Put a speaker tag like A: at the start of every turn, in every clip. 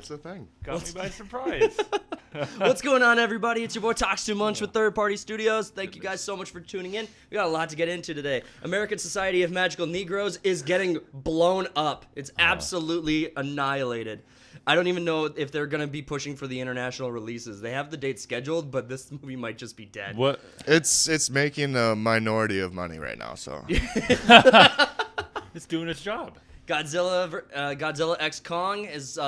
A: It's a thing.
B: Got me by surprise.
C: What's going on, everybody? It's your boy Talks Too Much with Third Party Studios. Thank you guys so much for tuning in. We got a lot to get into today. American Society of Magical Negros is getting blown up. It's absolutely annihilated. I don't even know if they're going to be pushing for the international releases. They have the date scheduled, but this movie might just be dead.
B: What?
A: It's making a minority of money right now, so.
B: It's doing its job.
C: Godzilla X Kong is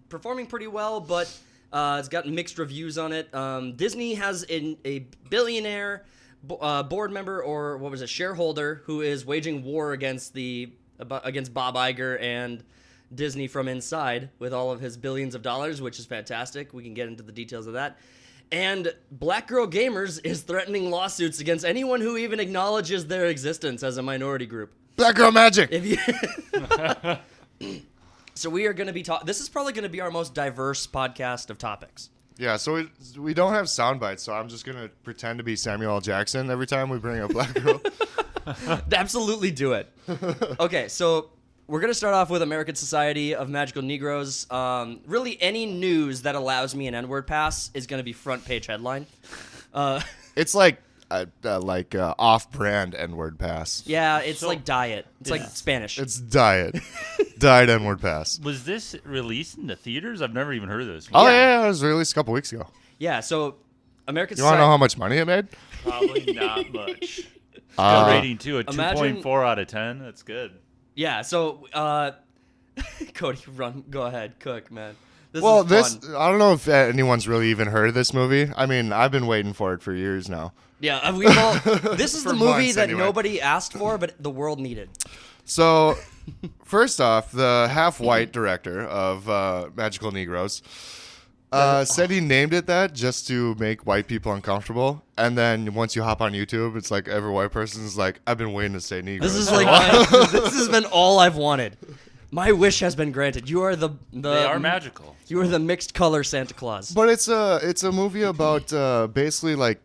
C: performing pretty well, but it's got mixed reviews on it. Disney has a billionaire board member, or what was it, shareholder, who is waging war against Bob Iger and Disney from inside with all of his billions of dollars, which is fantastic. We can get into the details of that. And Black Girl Gamers is threatening lawsuits against anyone who even acknowledges their existence as a minority group.
A: Black Girl Magic!
C: If you So we are going to be talking. This is probably going to be our most diverse podcast of topics.
A: Yeah, so we don't have sound bites, so I'm just going to pretend to be Samuel L. Jackson every time we bring up Black Girl.
C: Absolutely do it. Okay, so we're going to start off with American Society of Magical Negros. Really, any news that allows me an N-word pass is going to be front page headline.
A: It's like off-brand N-word pass.
C: Yeah, it's like diet. It's like Spanish.
A: It's diet. Diet N-word pass.
B: Was this released in the theaters? I've never even heard of this.
A: Oh, yeah, it was released a couple weeks ago.
C: Yeah, so American
A: You want
C: Society...
A: to know how much money it made?
B: Probably not much. Good rating, too. A
C: imagine-
B: 2.4 out of 10. That's good.
C: Yeah, so... Cody, go ahead. Cook, man. This
A: Well,
C: is fun.
A: I don't know if anyone's really even heard of this movie. I mean, I've been waiting for it for years now.
C: Yeah, we've all... This is
A: For
C: the movie
A: months,
C: that
A: anyway.
C: nobody asked for, but the world needed.
A: So, first off, the half-white director of Magical Negros said he named it that just to make white people uncomfortable. And then once you hop on YouTube, it's like every white person is like, I've been waiting to say Negros.
C: This is like... this has been all I've wanted. My wish has been granted. You are the
B: They are magical.
C: You are the mixed color Santa Claus.
A: But it's a movie about basically like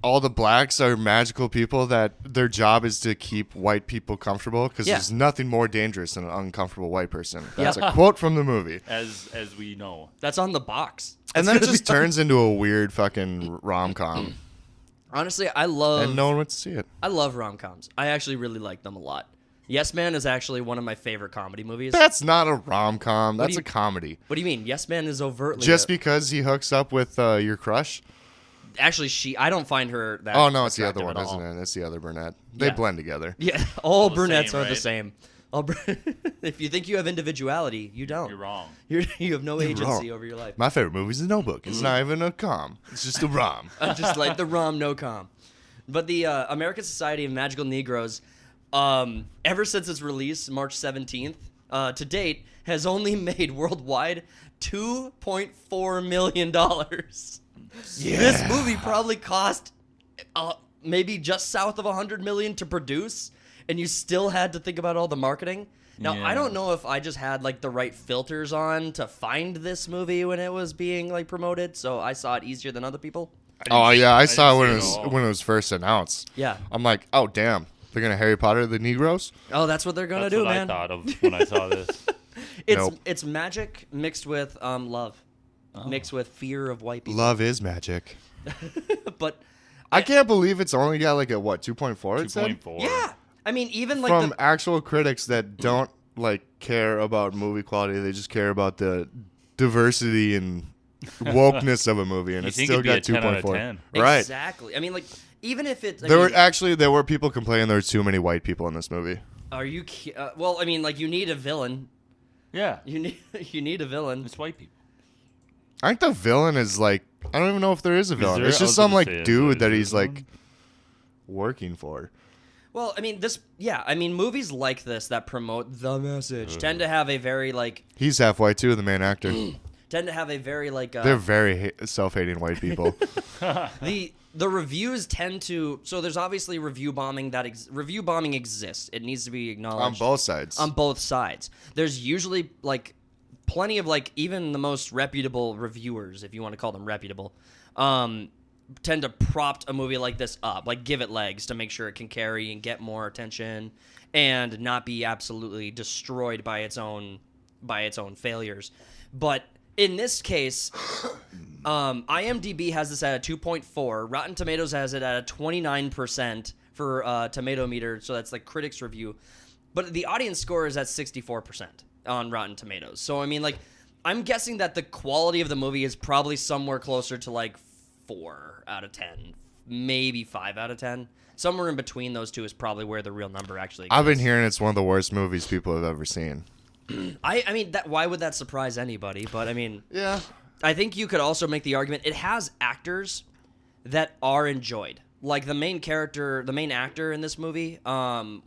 A: all the blacks are magical people that their job is to keep white people comfortable because
C: Yeah.
A: there's nothing more dangerous than an uncomfortable white person. That's
C: Yeah.
A: a quote from the movie.
B: As we know.
C: That's on the box.
A: And
C: It's
A: then it
C: gonna
A: just
C: be on-
A: turns into a weird fucking rom-com.
C: Honestly, I love...
A: And no one wants to see it.
C: I love rom-coms. I actually really like them a lot. Yes Man is actually one of my favorite comedy movies.
A: That's not a rom-com. That's
C: do you-
A: a comedy.
C: What do you mean? Yes Man is overtly...
A: Just because he hooks up with your crush?
C: Actually, I don't find her that
A: Oh, no, it's the other
C: attractive
A: one,
C: at all.
A: isn't it? It's the other brunette. They
C: Yeah.
A: blend together.
C: Yeah, all
B: the
C: brunettes
B: same,
C: are the
B: right?
C: same. If you think you have individuality, you don't.
B: You're wrong.
C: You have no agency
A: wrong.
C: over your life.
A: My favorite movie is The Notebook. It's not even a com. It's just a rom.
C: Just like the rom no com. But the American Society of Magical Negros, ever since its release, March 17th, to date, has only made worldwide $2.4 million. This movie probably cost maybe just south of $100 million to produce, and you still had to think about all the marketing. Now,
B: Yeah.
C: I don't know if I just had like the right filters on to find this movie when it was being like promoted, so I saw it easier than other people.
A: Oh, yeah. I saw it
B: didn't see it at all.
A: when it was first announced.
C: Yeah.
A: I'm like, oh, damn. They're going to Harry Potter the Negros?
C: Oh, that's what they're gonna
B: That's
C: do,
B: what
C: man.
B: I thought of when I saw this.
A: Nope.
C: It's magic mixed with love, mixed with fear of white people.
A: Love is magic.
C: But
A: I can't believe it's only got like a, what, 2.4 it said?
B: 2.4.
C: yeah, I mean, even like
A: From actual critics that don't like care about movie quality. They just care about the diversity and wokeness of a movie, and
B: You
A: it's
B: think
A: still
B: it'd be
A: got
B: a 10 out of
A: 2.4.
B: 10.
A: Right.
C: exactly. I mean, like even if it,
A: There were people complaining there were too many white people in this movie.
C: Are you? Well, I mean, like you need a villain.
B: Yeah.
C: You need a villain.
B: It's white people.
A: I think the villain is like, I don't even know if there is a villain.
B: there-
A: It's
B: I
A: just
B: was
A: some
B: gonna
A: like
B: say, is
A: dude
B: there
A: that
B: a
A: he's
B: villain?
A: like working for.
C: Well, I mean, I mean, movies like this that promote the message tend to have a very like
A: He's half white too, the main actor.
C: tend to have a very like
A: They're very self-hating white people.
C: the reviews tend to, so there's obviously review bombing review bombing exists. It needs to be acknowledged
A: on both sides.
C: on both sides. There's usually like plenty of like even the most reputable reviewers, if you want to call them reputable, tend to prop a movie like this up, like give it legs to make sure it can carry and get more attention and not be absolutely destroyed by its own failures. But in this case, IMDb has this at a 2.4. Rotten Tomatoes has it at a 29% for tomato meter, so that's like critics' review. But the audience score is at 64% on Rotten Tomatoes. So, I mean, like, I'm guessing that the quality of the movie is probably somewhere closer to like 4 out of 10, maybe 5 out of 10. Somewhere in between those two is probably where the real number actually exists.
A: I've been hearing it's one of the worst movies people have ever seen.
C: I mean, why would that surprise anybody? But, I mean,
A: Yeah.
C: I think you could also make the argument it has actors that are enjoyed. Like the main actor in this movie, the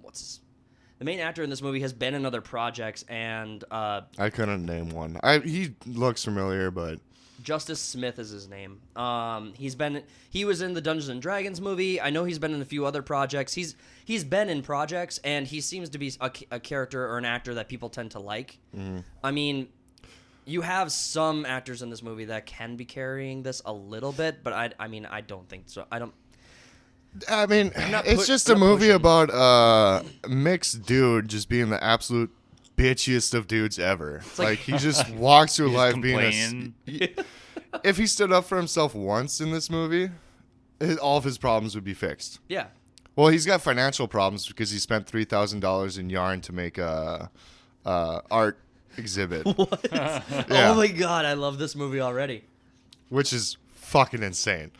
C: main actor in this movie has been in other projects, and
A: I couldn't name one. He looks familiar, but
C: Justice Smith is his name. He was in the Dungeons and Dragons movie. I know he's been in a few other projects. He's been in projects, and he seems to be a character or an actor that people tend to like. Mm-hmm. I mean, you have some actors in this movie that can be carrying this a little bit, but I don't think so.
A: It's just a movie about a mixed dude just being the absolute bitchiest of dudes ever. Like he just walks through life being if he stood up for himself once in this movie, all of his problems would be fixed.
C: Yeah.
A: Well, he's got financial problems because he spent $3,000 in yarn to make a art exhibit.
C: What?
A: Yeah.
C: Oh my god, I love this movie already.
A: Which is fucking insane.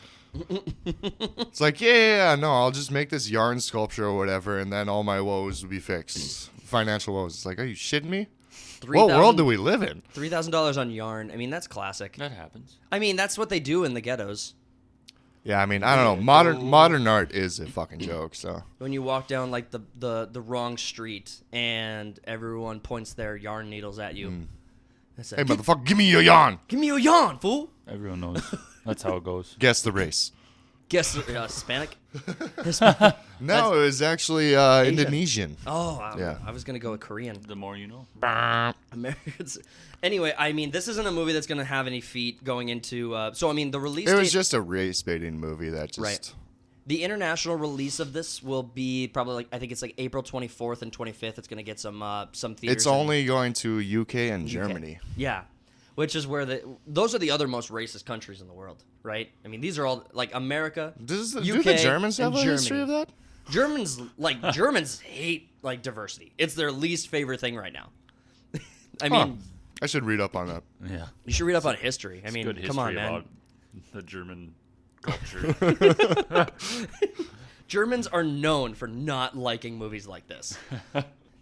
A: It's like, no, I'll just make this yarn sculpture or whatever, and then all my woes will be fixed. Financial woes. It's like, are you shitting me? What world do we live in?
C: $3,000 on yarn. I mean, that's classic.
B: That happens.
C: I mean, that's what they do in the ghettos.
A: Yeah, I mean, I don't know. Modern art is a fucking joke. So
C: when you walk down like the wrong street and everyone points their yarn needles at you.
A: Hey, motherfucker, give me your yarn.
C: Give me your yarn, fool.
B: Everyone knows. That's how it goes.
A: Guess the race.
C: Guess Hispanic?
A: No, it was actually Indonesian.
C: Oh,
A: Yeah.
C: I was going to go with Korean.
B: The more you know.
C: Americans. Anyway, I mean, this isn't a movie that's going to have any feet going into... so, I mean, the release
A: It
C: date...
A: was just a race-baiting movie that just...
C: Right. The international release of this will be probably, like, I think it's like April 24th and 25th. It's going to get some theaters.
A: It's only going to UK and Germany.
C: Yeah. Which is where those are the other most racist countries in the world, right? I mean, these are all, like, America,
A: Do
C: UK,
A: the Germans have
C: and
A: a history of that?
C: Germans hate, like, diversity. It's their least favorite thing right now. I mean...
A: I should read up on that.
B: Yeah.
C: You should read up on history. I mean,
B: Good history
C: come on, man.
B: about the German culture.
C: Germans are known for not liking movies like this.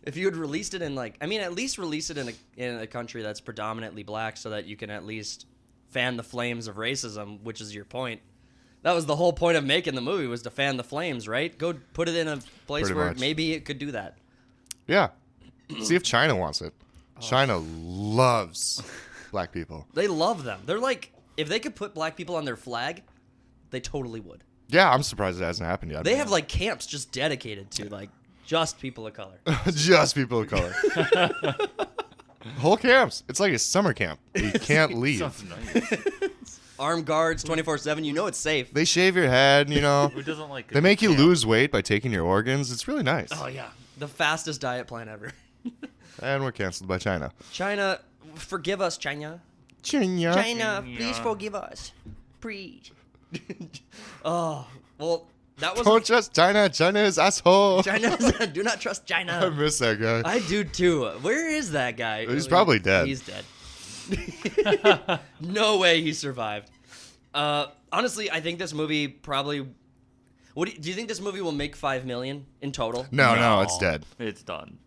C: If you had released it in at least release it in a country that's predominantly black, so that you can at least fan the flames of racism, which is your point. That was the whole point of making the movie, was to fan the flames, right? Go put it in a place
A: Pretty
C: where
A: much.
C: maybe it could do that.
A: Yeah. See if China wants it. China loves black people.
C: They love them. They're like, if they could put black people on their flag, they totally would.
A: Yeah, I'm surprised it hasn't happened yet.
C: They have like camps just dedicated to like just people of color.
A: Just people of color. Whole camps. It's like a summer camp. You can't leave.
B: Sounds nice.
C: Armed guards 24/7. You know it's safe.
A: They shave your head, you know.
B: Who doesn't like
A: They make you lose weight by taking your organs. It's really nice.
C: Oh yeah, the fastest diet plan ever.
A: And we're canceled by China.
C: China, forgive us, China.
A: China.
C: China, please forgive us. Please. Oh, well, that was
A: Don't trust China. China is asshole.
C: China. Do not trust
A: I
C: China.
A: miss that guy.
C: I do too. Where is that guy?
A: He's probably dead.
C: He's dead. No way he survived. Honestly, I think this movie probably. Do you think this movie will make $5 million in total?
A: No, it's dead.
B: It's done.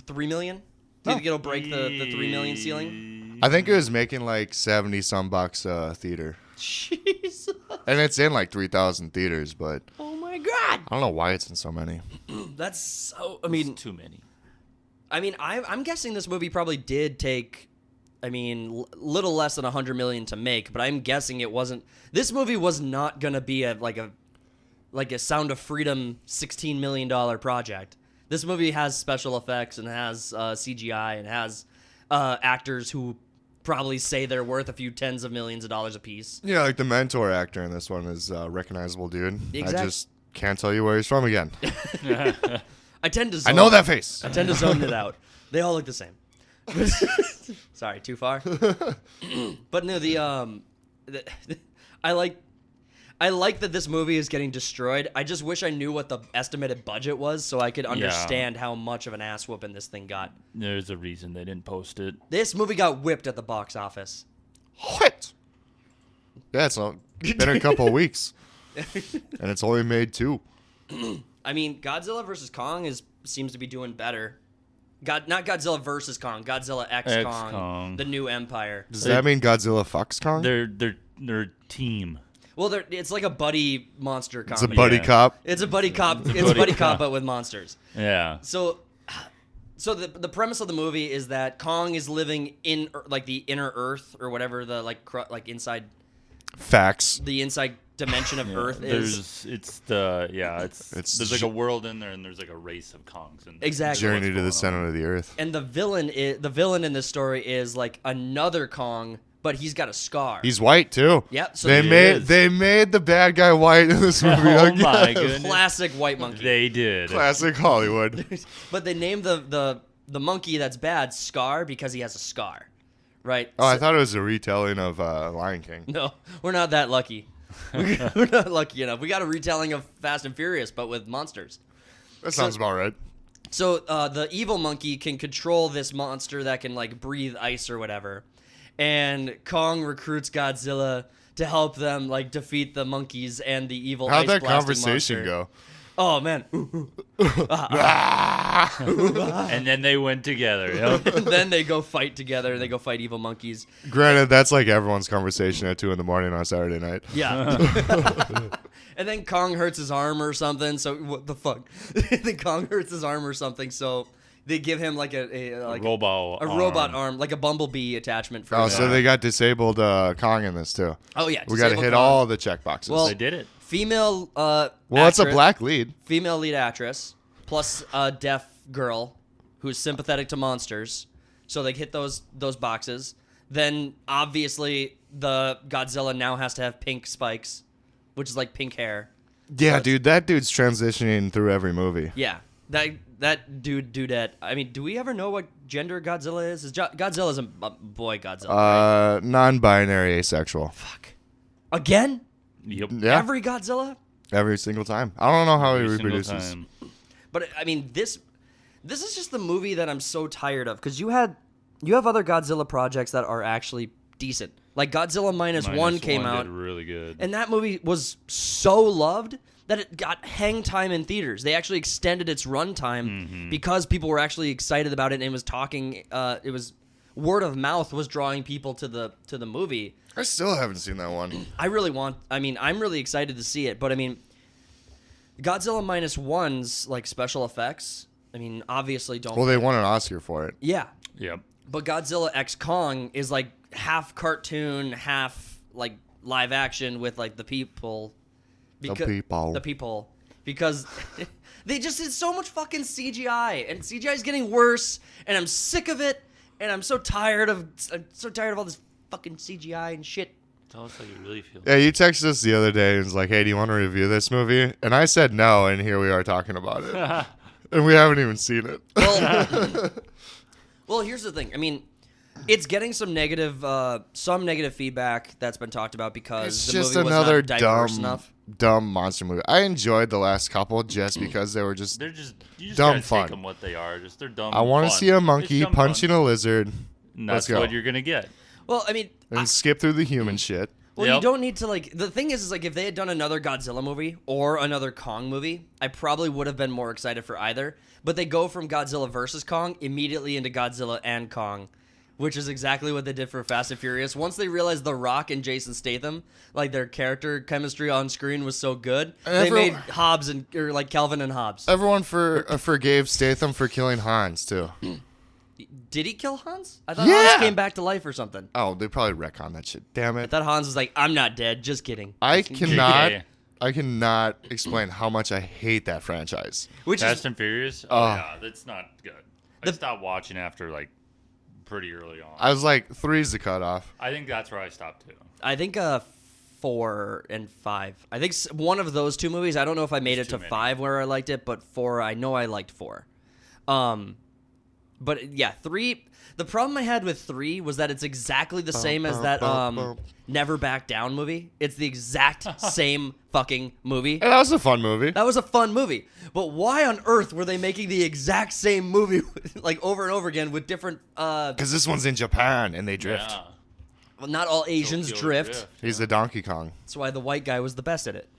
C: 3 million? Do you think it'll break the 3 million ceiling?
A: I think it was making like 70 some bucks a theater.
C: Jesus.
A: And it's in like 3,000 theaters, but
C: Oh my god.
A: I don't know why it's in so many.
C: That's so. I mean,
B: Too many.
C: I'm guessing this movie probably did take. Little less than $100 million to make, but I'm guessing it wasn't. This movie was not gonna be a Sound of Freedom $16 million project. This movie has special effects and has CGI and has actors who probably say they're worth a few tens of millions of dollars a piece.
A: Yeah, like the mentor actor in this one is a recognizable dude.
C: Exact-
A: I just can't tell you where he's from again.
C: I tend to.
A: I know that face.
C: I tend to zone it out. They all look the same. Sorry, too far. But no, I like that this movie is getting destroyed. I just wish I knew what the estimated budget was so I could understand how much of an ass whooping this thing got.
B: There's a reason they didn't post it.
C: This movie got whipped at the box office.
A: What? Yeah, it's been a couple of weeks, and it's only made 2.
C: I mean, Godzilla vs. Kong seems to be doing better. Not Godzilla vs. Kong, Godzilla X Kong, the new empire.
A: Does that mean Godzilla fucks Kong?
B: They're a team.
C: Well, it's like a buddy monster comedy.
A: It's a buddy cop.
C: It's a buddy cop. It's a buddy cop, but with monsters.
B: Yeah.
C: So the premise of the movie is that Kong is living in like the inner Earth or whatever the like inside
A: Facts.
C: the inside dimension of Earth is.
B: There's like a world in there, and there's like a race of Kongs in there.
C: Exactly.
A: Journey to the center of the earth.
C: And the villain in this story is like another Kong, but he's got a scar.
A: He's white too.
C: Yep. So
A: they made the bad guy white in this movie.
B: Oh
A: again.
B: my goodness.
C: Classic white monkey.
B: They did.
A: Classic Hollywood.
C: But they named the monkey that's bad Scar because he has a scar, right?
A: Oh, I thought it was a retelling of Lion King.
C: No, we're not that lucky. We're not lucky enough. We got a retelling of Fast and Furious, but with monsters.
A: That sounds about right.
C: So the evil monkey can control this monster that can like breathe ice or whatever, and Kong recruits Godzilla to help them like defeat the monkeys and the evil.
A: How'd that
C: ice-blasting
A: conversation
C: monster.
A: go?
C: Oh man!
B: And then they went together. Yep.
C: And then they go fight together. They go fight evil monkeys.
A: Granted, that's like everyone's conversation at 2 a.m. on Saturday night.
C: Yeah. And then Kong hurts his arm or something. So what the fuck? Then Kong hurts his arm or something. So they give him like a robot arm, like a bumblebee attachment for.
A: So they got disabled Kong in this too.
C: Oh yeah.
A: We got to hit
C: Kong.
A: all the check boxes.
C: Well,
B: They did it.
C: Female.
A: well, it's a black lead.
C: Female lead actress plus a deaf girl who's sympathetic to monsters. So they hit those boxes. Then obviously the Godzilla now has to have pink spikes, which is like pink hair.
A: Yeah,
C: So
A: dude, that dude's transitioning through every movie.
C: Yeah, that dudette. I mean, do we ever know what gender Godzilla is? Godzilla's a boy Godzilla. Right?
A: Non-binary, asexual.
C: Fuck. Again?
B: Yep.
A: Yeah,
C: Every Godzilla?
A: every single time. I don't know how he
B: Every single
A: reproduces.
B: time.
C: But I mean, this is just the movie that I'm so tired of because you have other Godzilla projects that are actually decent. Like Godzilla Minus One came out,
B: did really good.
C: and that movie was so loved that it got hang time in theaters. They actually extended its runtime because people were actually excited about it and it was talking. It was word of mouth was drawing people to the movie.
A: I still haven't seen that one.
C: I'm really excited to see it, but I mean, Godzilla Minus One's like special effects. I mean, obviously don't.
A: Well, they won an Oscar for it.
C: Yeah,
B: Yep.
C: but Godzilla X Kong is like half cartoon, half like live action with like the people. The people. Because they just did so much fucking CGI, and CGI is getting worse, and I'm sick of it, and I'm so tired of all this fucking CGI and shit.
B: Tell us how you really feel.
A: Yeah, you texted us the other day and was like, hey, do you want to review this movie? And I said no, and here we are talking about it. And we haven't even seen it.
C: Well, here's the thing. I mean, it's getting some negative feedback that's been talked about because
A: It's
C: the
A: just
C: movie was
A: another
C: not diverse enough.
A: dumb monster movie. I enjoyed the last couple just because they were just
B: They're just you just
A: dumb
B: gotta
A: fun.
B: Take them what they are. Just they're dumb.
A: I want to
B: fun.
A: see a
B: Just
A: monkey
B: dumb
A: punching
B: fun.
A: a lizard
B: And
A: Let's
B: that's
A: go.
B: what you're gonna get.
C: Well, I mean,
A: and skip through the human shit.
C: well,
B: Yep.
C: you don't need to like. The thing is like if they had done another Godzilla movie or another Kong movie, I probably would have been more excited for either. But they go from Godzilla versus Kong immediately into Godzilla and Kong, which is exactly what they did for Fast and Furious. Once they realized The Rock and Jason Statham, like their character chemistry on screen was so good, they made Hobbs or like Calvin and Hobbs.
A: Everyone forgave Statham for killing Hans too.
C: Did he kill Hans? I thought
A: Yeah.
C: Hans came back to life or something.
A: Oh, they probably retconned that shit. Damn
C: I
A: it!
C: thought Hans was like, I'm not dead, just kidding.
A: I cannot.
B: Yeah.
A: I cannot explain how much I hate that franchise.
C: Which
B: Fast
C: is
B: and Furious.
A: Oh.
B: Yeah, that's not good. I stopped watching after like pretty early on.
A: I was like, 3's the cutoff.
B: I think that's where I stopped too.
C: I think 4 and 5. I think one of those two movies. I don't know if I made
B: There's
C: it to
B: too many.
C: 5 where I liked it, but 4. I know I liked 4. But yeah, 3. The problem I had with 3 was that it's exactly the same as that Never Back Down movie. It's the exact same fucking movie.
A: And that was a fun movie.
C: That was a fun movie. But why on earth were they making the exact same movie like over and over again with different
A: Because this one's in Japan and they drift.
B: Yeah.
C: well, not all Asians
B: Tokyo
C: drift.
A: He's the Donkey Kong.
C: That's why the white guy was the best at it.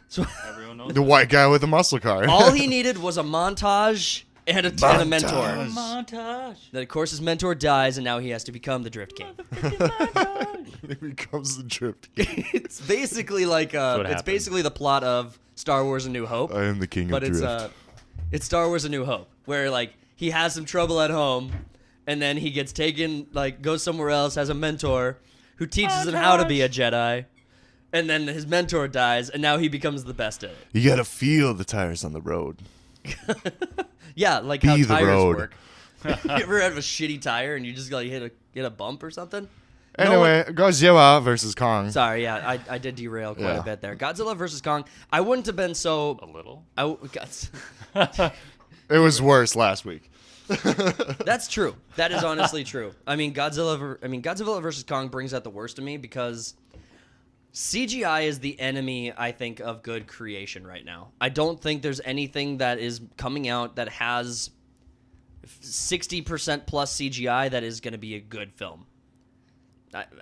C: So
B: Everyone knows.
A: The white guy with the muscle car.
C: all he needed was a montage and a mentor.
B: Montage.
C: Then of course his mentor dies and now he has to become the Drift King.
A: He becomes the drift king.
C: It's basically like
B: what
C: it's
B: happened.
C: basically the plot of Star Wars: A New Hope.
A: I am the king
C: But
A: of drift.
C: it's Star Wars: A New Hope, where like he has some trouble at home, and then he gets taken, like goes somewhere else, has a mentor who teaches him how to be a Jedi, and then his mentor dies, and now he becomes the best at it.
A: You gotta feel the tires on the road.
C: Yeah, like
A: Be
C: how
A: the
C: tires
A: road.
C: work. You ever have a shitty tire and you just like hit a bump or something?
A: Anyway, Godzilla versus Kong.
C: Sorry, yeah, I did derail quite
A: Yeah.
C: a bit there. Godzilla versus Kong. I wouldn't have been so.
B: A little.
A: It was worse last week.
C: That's true. That is honestly true. I mean, Godzilla versus Kong brings out the worst of me because CGI is the enemy, I think, of good creation right now. I don't think there's anything that is coming out that has 60% plus CGI that is going to be a good film.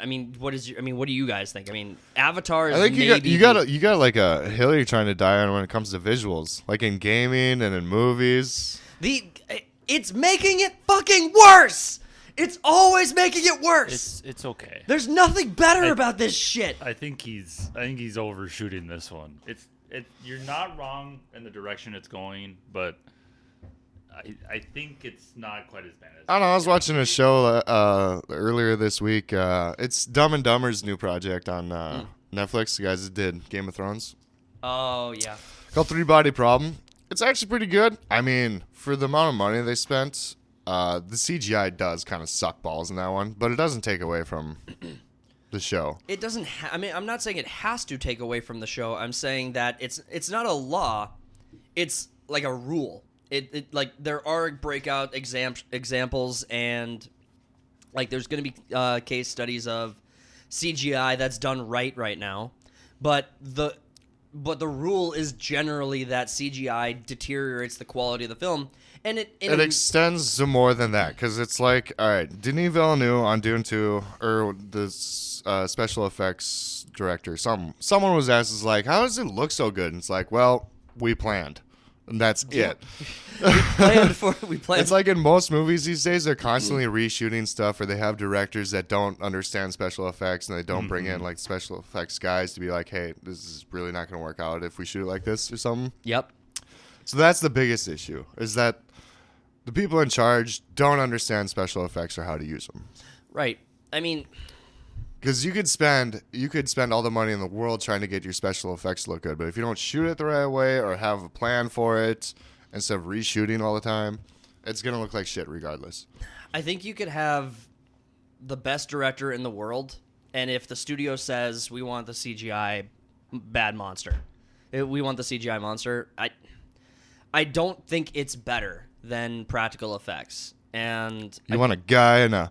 C: I mean, what do you guys think? I mean, Avatar is
A: I think
C: maybe
A: you got like a hill you're trying to die on when it comes to visuals, like in gaming and in movies.
C: It's making it fucking worse. It's always making it worse.
B: It's okay.
C: There's nothing better about this shit.
B: I think he's overshooting this one. You're not wrong in the direction it's going, but I think it's not quite as bad as
A: I don't know. I was watching a show earlier this week. It's Dumb and Dumber's new project on Netflix. The guys that did Game of Thrones.
C: Oh yeah.
A: Called Three Body Problem. It's actually pretty good. I mean, for the amount of money they spent, the CGI does kind of suck balls in that one, but it doesn't take away from the show.
C: It doesn't. I mean, I'm not saying it has to take away from the show. I'm saying that it's not a law. It's like a rule. It like there are breakout examples, and like there's going to be case studies of CGI that's done right now, but the rule is generally that CGI deteriorates the quality of the film, and it
A: extends to more than that, because it's like, all right, Denis Villeneuve on Dune 2, or the special effects director, someone was asked, is like, how does it look so good? And it's like, well, we planned. And that's it.
C: we planned.
A: It's like in most movies these days, they're constantly reshooting stuff, or they have directors that don't understand special effects, and they don't bring in like special effects guys to be like, hey, this is really not going to work out if we shoot it like this or something.
C: Yep.
A: So that's the biggest issue, is that the people in charge don't understand special effects or how to use them.
C: Right. I mean,
A: because you could spend all the money in the world trying to get your special effects to look good, but if you don't shoot it the right way or have a plan for it instead of reshooting all the time, it's gonna look like shit regardless.
C: I think you could have the best director in the world, and if the studio says we want the CGI bad monster, we want the CGI monster, I don't think it's better than practical effects. And
A: You want a guy in a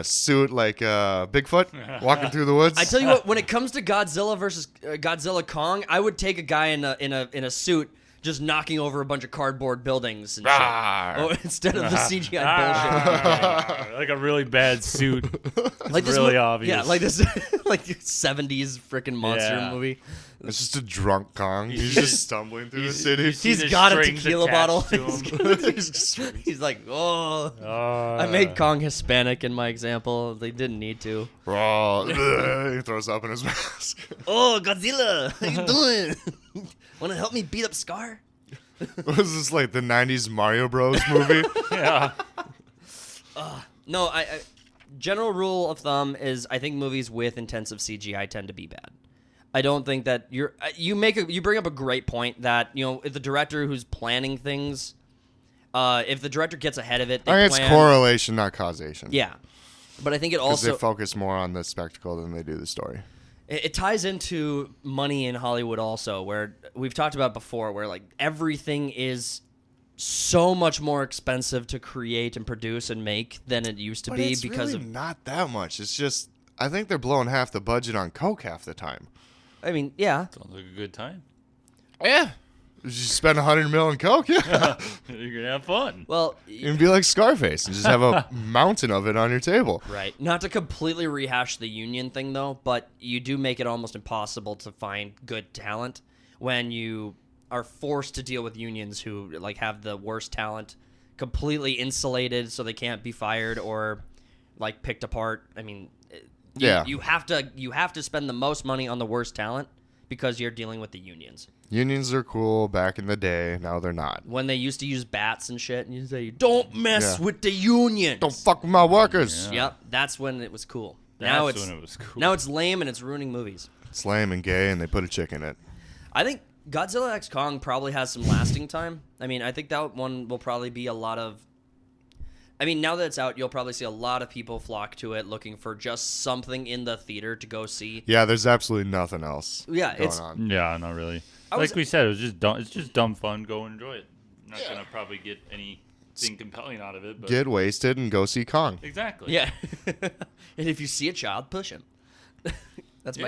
A: suit like Bigfoot walking through the woods?
C: I tell you what, when it comes to Godzilla versus Godzilla Kong, I would take a guy in a suit just knocking over a bunch of cardboard buildings and shit, instead of the CGI bullshit.
B: like a really bad suit.
C: Like this
B: really obvious.
C: Yeah, like this, like 70s freaking monster movie.
A: It's just a drunk Kong. He's just stumbling through the city.
C: He's got a
B: strings
C: tequila
B: attached
C: bottle.
B: to him.
C: He's like, oh. I made Kong Hispanic in my example. They didn't need to.
A: Raw. He throws up in his mask.
C: Oh, Godzilla, how you doing? Want to help me beat up Scar?
A: Was this like the 90s Mario Bros movie?
B: Yeah.
C: No, I general rule of thumb is I think movies with intensive CGI tend to be bad. I don't think that you bring up a great point that, you know, if the director who's planning things, if the director gets ahead of it,
A: I think it's correlation, not causation.
C: Yeah, but I think it
A: Because
C: also
A: they focus more on the spectacle than they do the story.
C: it ties into money in Hollywood also, where we've talked about before, where like everything is so much more expensive to create and produce and make than it used to
A: But
C: be
A: it's
C: because
A: really
C: of.
A: not that much. It's just I think they're blowing half the budget on Coke half the time.
C: I mean, yeah.
B: Sounds like a good time.
A: Yeah. You spend $100 million on Coke, yeah.
B: You're gonna have fun.
C: Well,
A: You can be like Scarface and just have a mountain of it on your table.
C: right. Not to completely rehash the union thing though, but you do make it almost impossible to find good talent when you are forced to deal with unions who like have the worst talent completely insulated so they can't be fired or like picked apart. I mean, you have to spend the most money on the worst talent because you're dealing with the unions.
A: Unions are cool back in the day. Now they're not.
C: When they used to use bats and shit, and you say, "Don't mess with the unions."
A: Don't fuck with my workers.
B: Yeah.
C: Yep, that's when it was cool.
B: That's when it was cool.
C: Now it's lame and it's ruining movies.
A: It's lame and gay, and they put a chick in it.
C: I think Godzilla X Kong probably has some lasting time. I mean, I think that one will probably be a lot of. I mean, now that it's out, you'll probably see a lot of people flock to it looking for just something in the theater to go see.
A: Yeah, there's absolutely nothing else
C: Yeah,
A: going
C: it's
A: on.
B: Yeah, not really.
C: was-
B: Like we said, it was just dumb. It's just dumb fun. Go enjoy it. Not gonna probably get anything compelling out of it. But
A: Get wasted and go see Kong.
B: exactly.
C: yeah. And if you see a child, push him. That's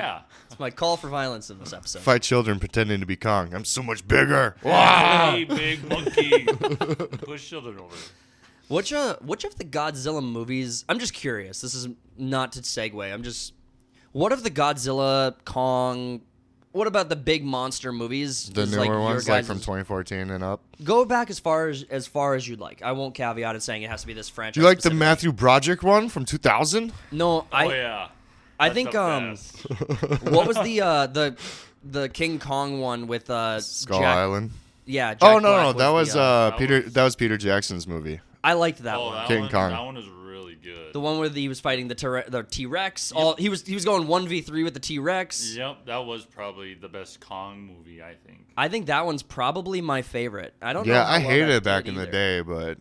C: my call for violence in this episode.
A: Fight children pretending to be Kong. I'm so much bigger.
B: Hey, big monkey. Push children over.
C: Which of the Godzilla movies? I'm just curious. This is not to segue. What of the Godzilla, Kong? What about the big monster movies?
A: The
C: is,
A: newer
C: your
A: ones, like
C: guys'
A: from 2014 and up.
C: Go back as far as you'd like. I won't caveat it saying it has to be this franchise.
A: Do you like the
C: specific.
A: Matthew Broderick one from 2000?
C: No,
B: Oh yeah.
C: I
B: That's
C: think
B: the best.
C: what was the King Kong one with
A: Skull
C: Jack,
A: Island.
C: Yeah. Jack
A: Oh no,
C: Black
A: that was
B: that
A: Peter.
B: was-
A: That was Peter Jackson's movie.
C: I liked that
B: Oh,
C: one.
B: that
A: King
B: one,
A: Kong.
B: That one is really good.
C: The one where he was fighting the T-Rex. All he was going 1v3 with the T-Rex.
B: Yep, that was probably the best Kong movie, I think.
C: I think that one's probably my favorite. I don't know.
A: Yeah,
C: how
A: I
C: well
A: hated
C: that
A: it back
C: did
A: in the
C: either.
A: day, but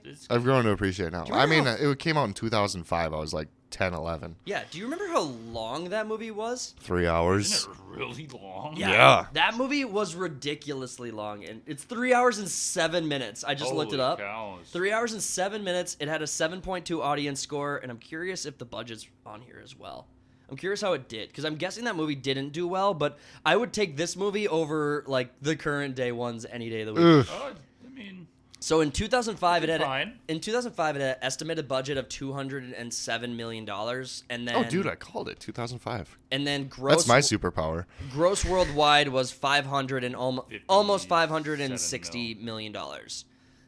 B: It's
A: I've grown to appreciate it now.
C: you
A: I mean,
C: remember
A: it came out in 2005. I was like 10, 11.
C: Yeah. Do you remember how long that movie was?
A: 3 hours.
B: Isn't it really long?
A: Yeah.
C: That movie was ridiculously long, and it's 3 hours and 7 minutes. I just looked it up.
B: Cows.
C: 3 hours and 7 minutes. It had a 7.2 audience score, and I'm curious if the budget's on here as well. I'm curious how it did, because I'm guessing that movie didn't do well, but I would take this movie over like the current day ones any day of the week.
A: Ugh.
B: Oh, I mean,
C: So in 2005, it had
B: fine.
C: in 2005 it had an estimated budget of $207 million, and then
A: Oh, dude, I called it 2005.
C: and then gross
A: That's my superpower.
C: gross worldwide was 500 and almost 560
B: $57
C: million dollars.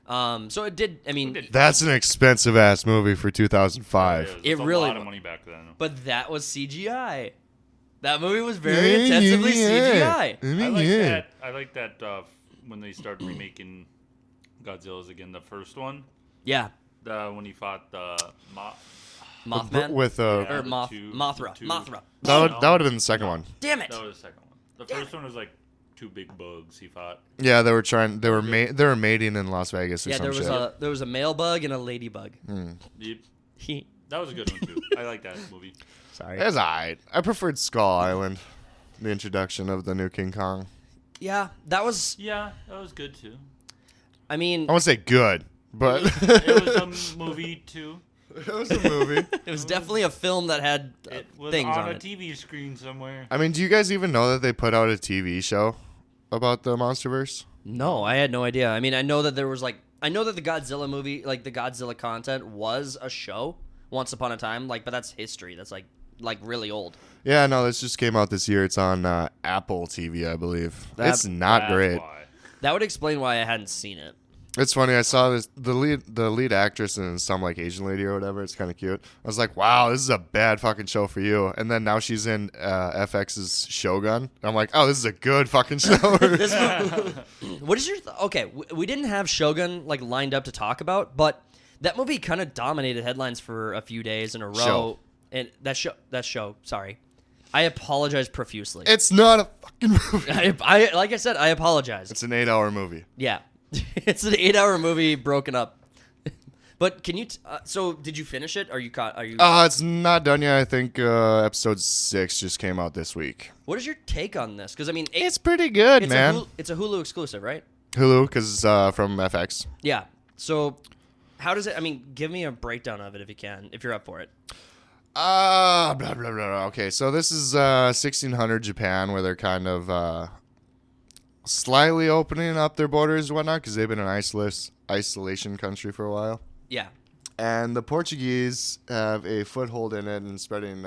C: So it did. I mean,
A: That's an expensive ass movie for 2005.
B: It
C: It
B: was
C: really
B: a lot of
C: wa-
B: money back then.
C: but that was CGI. That movie was very intensively CGI.
B: I like that when they started remaking Godzilla's again. The first one,
C: Yeah,
B: when he fought the
C: Mothman
A: With
C: or
B: the
C: Mothra.
B: two-
C: Mothra.
A: that would have been the second one.
C: Damn it!
B: that was the second one. The first one was like two big bugs he fought.
A: Yeah, they were mating in Las Vegas or
C: Yeah,
A: some
C: there was
A: shit.
C: there was a male bug and a ladybug.
B: Yep.
C: He
B: That was a good one too. I like that movie.
C: sorry.
A: It's alright. I preferred Skull Island, the introduction of the new King Kong.
C: Yeah, that was.
B: Yeah, that was good too.
C: I mean,
A: I won't say good, but
B: It was a movie too.
A: it was a movie.
C: it was definitely a film that had
B: It was
C: things
B: on
C: on
B: a
C: it.
B: TV screen somewhere.
A: I mean, do you guys even know that they put out a TV show about the MonsterVerse?
C: No, I had no idea. I mean, I know that there was I know that the Godzilla movie, like the Godzilla content, was a show once upon a time. But that's history. That's like really old.
A: Yeah, no, this just came out this year. It's on Apple TV, I believe. It's not
B: That's
A: great.
B: why.
C: That would explain why I hadn't seen it.
A: It's funny. I saw the lead actress and some like Asian lady or whatever. It's kind of cute. I was like, wow, this is a bad fucking show for you. And then now she's in FX's Shogun. I'm like, oh, this is a good fucking show.
C: What is your okay? We didn't have Shogun lined up to talk about, but that movie kind of dominated headlines for a few days in a row.
A: Show.
C: And that show. Sorry, I apologize profusely.
A: It's not a fucking movie.
C: I like I said, I apologize.
A: It's an 8-hour movie.
C: Yeah, it's an 8-hour movie broken up. But can you? So did you finish it? Are you caught? Are you?
A: It's not done yet. I think episode 6 just came out this week.
C: What is your take on this? Because I mean,
A: It's pretty good,
C: it's
A: man.
C: it's a Hulu exclusive, right?
A: Hulu, because it's from FX.
C: Yeah. So how does it? I mean, give me a breakdown of it if you can, if you're up for it.
A: Blah, blah, blah, blah. Okay, so this is 1600 Japan, where they're kind of slightly opening up their borders and whatnot, because they've been an isolation country for a while.
C: Yeah.
A: And the Portuguese have a foothold in it and spreading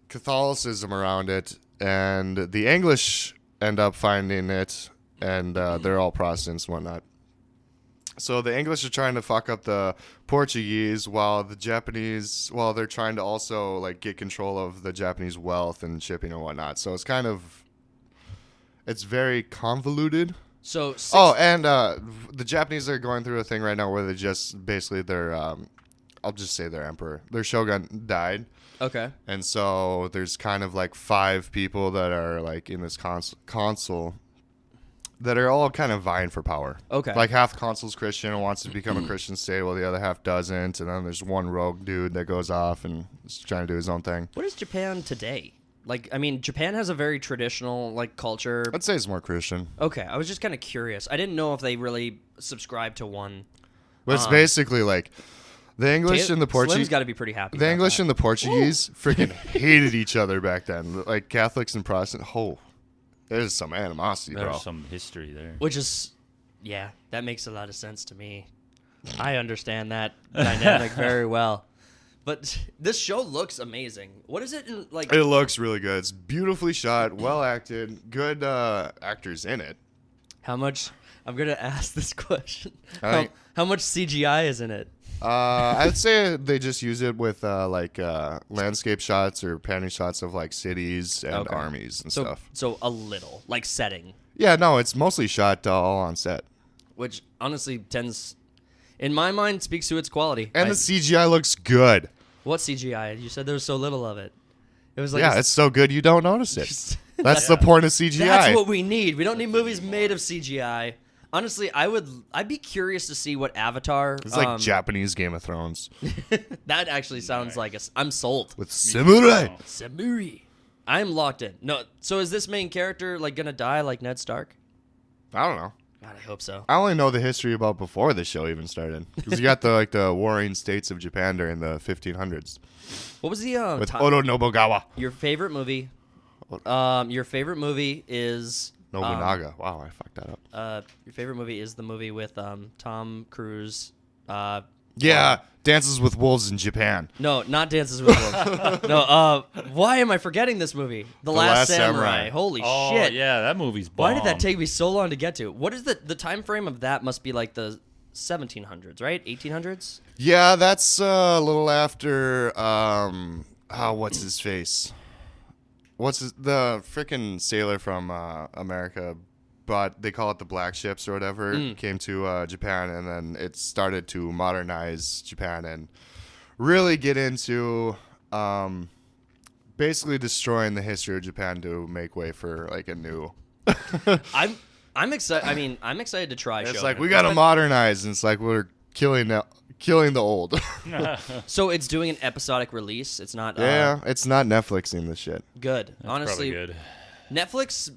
A: Catholicism around it. And the English end up finding it, and they're all Protestants and whatnot. So the English are trying to fuck up the Portuguese, while the Japanese, they're trying to also like get control of the Japanese wealth and shipping and whatnot. So it's very convoluted.
C: So
A: the Japanese are going through a thing right now where they just basically I'll just say their emperor, their shogun died.
C: Okay.
A: And so there's kind of like 5 people that are like in this consul that are all kind of vying for power.
C: Okay.
A: Like half the consul's Christian and wants to become a Christian state, while the other half doesn't. And then there's one rogue dude that goes off and is trying to do his own thing.
C: What is Japan today? Like, I mean, Japan has a very traditional like culture.
A: I'd say it's more Christian.
C: Okay, I was just kind of curious. I didn't know if they really subscribe to one.
A: But it's basically like the English and the Portuguese.
C: Slim's got to be pretty happy.
A: The
C: about
A: English
C: that.
A: and the Portuguese freaking hated each other back then. Like Catholics and Protestants. There's some animosity, bro.
B: There's some history there.
C: Which is, yeah, that makes a lot of sense to me. I understand that dynamic very well. But this show looks amazing. What is it in, like?
A: It looks really good. It's beautifully shot, well acted, good actors in it.
C: How much? I'm gonna ask this question.
A: I think-
C: How much CGI is in it?
A: I'd say they just use it with landscape shots or panning shots of like cities and
C: Okay.
A: armies and
C: So,
A: stuff.
C: so a little, like setting,
A: Yeah, no, it's mostly shot all on set.
C: which honestly tends, in my mind, speaks to its quality.
A: And the CGI looks good.
C: What CGI? You said there was so little of it. It was like
A: Yeah, it's so good you don't notice it. That's the point of CGI.
C: That's what we need. We don't need movies made of CGI. Honestly, I'd be curious to see what Avatar.
A: It's like Japanese Game of Thrones
C: That actually sounds like I'm sold.
A: with samurai.
C: Samuri. I'm locked in. No, so is this main character like gonna die like Ned Stark?
A: I don't know.
C: God, I hope so.
A: I only know the history about before the show even started, because you got the warring states of Japan during the 1500s
C: What was the
A: with Oda Nobunaga.
C: your favorite movie? Your favorite movie is
A: Nobunaga. Wow, I fucked that up.
C: your favorite movie is the movie with Tom Cruise.
A: Yeah, Dances with Wolves in Japan.
C: No, not Dances with Wolves. No, why am I forgetting this movie? The Last Samurai. Holy
B: Oh
C: shit!
B: yeah, that movie's bomb.
C: Why did that take me so long to get to? What is the time frame of that? Must be like the 1700s, right? 1800s.
A: Yeah, that's a little after. What's his face? The freaking sailor from America? But they call it the Black Ships or whatever. Came to Japan, and then it started to modernize Japan and really get into basically destroying the history of Japan to make way for like a new.
C: I'm excited. I mean, I'm excited to try.
A: It's
C: Shogun.
A: like we gotta modernize, and it's like we're killing the old.
C: So it's doing an episodic release. It's not.
A: Yeah, it's not Netflixing this shit.
C: Good.
B: That's
C: Honestly,
B: probably good.
C: Netflix.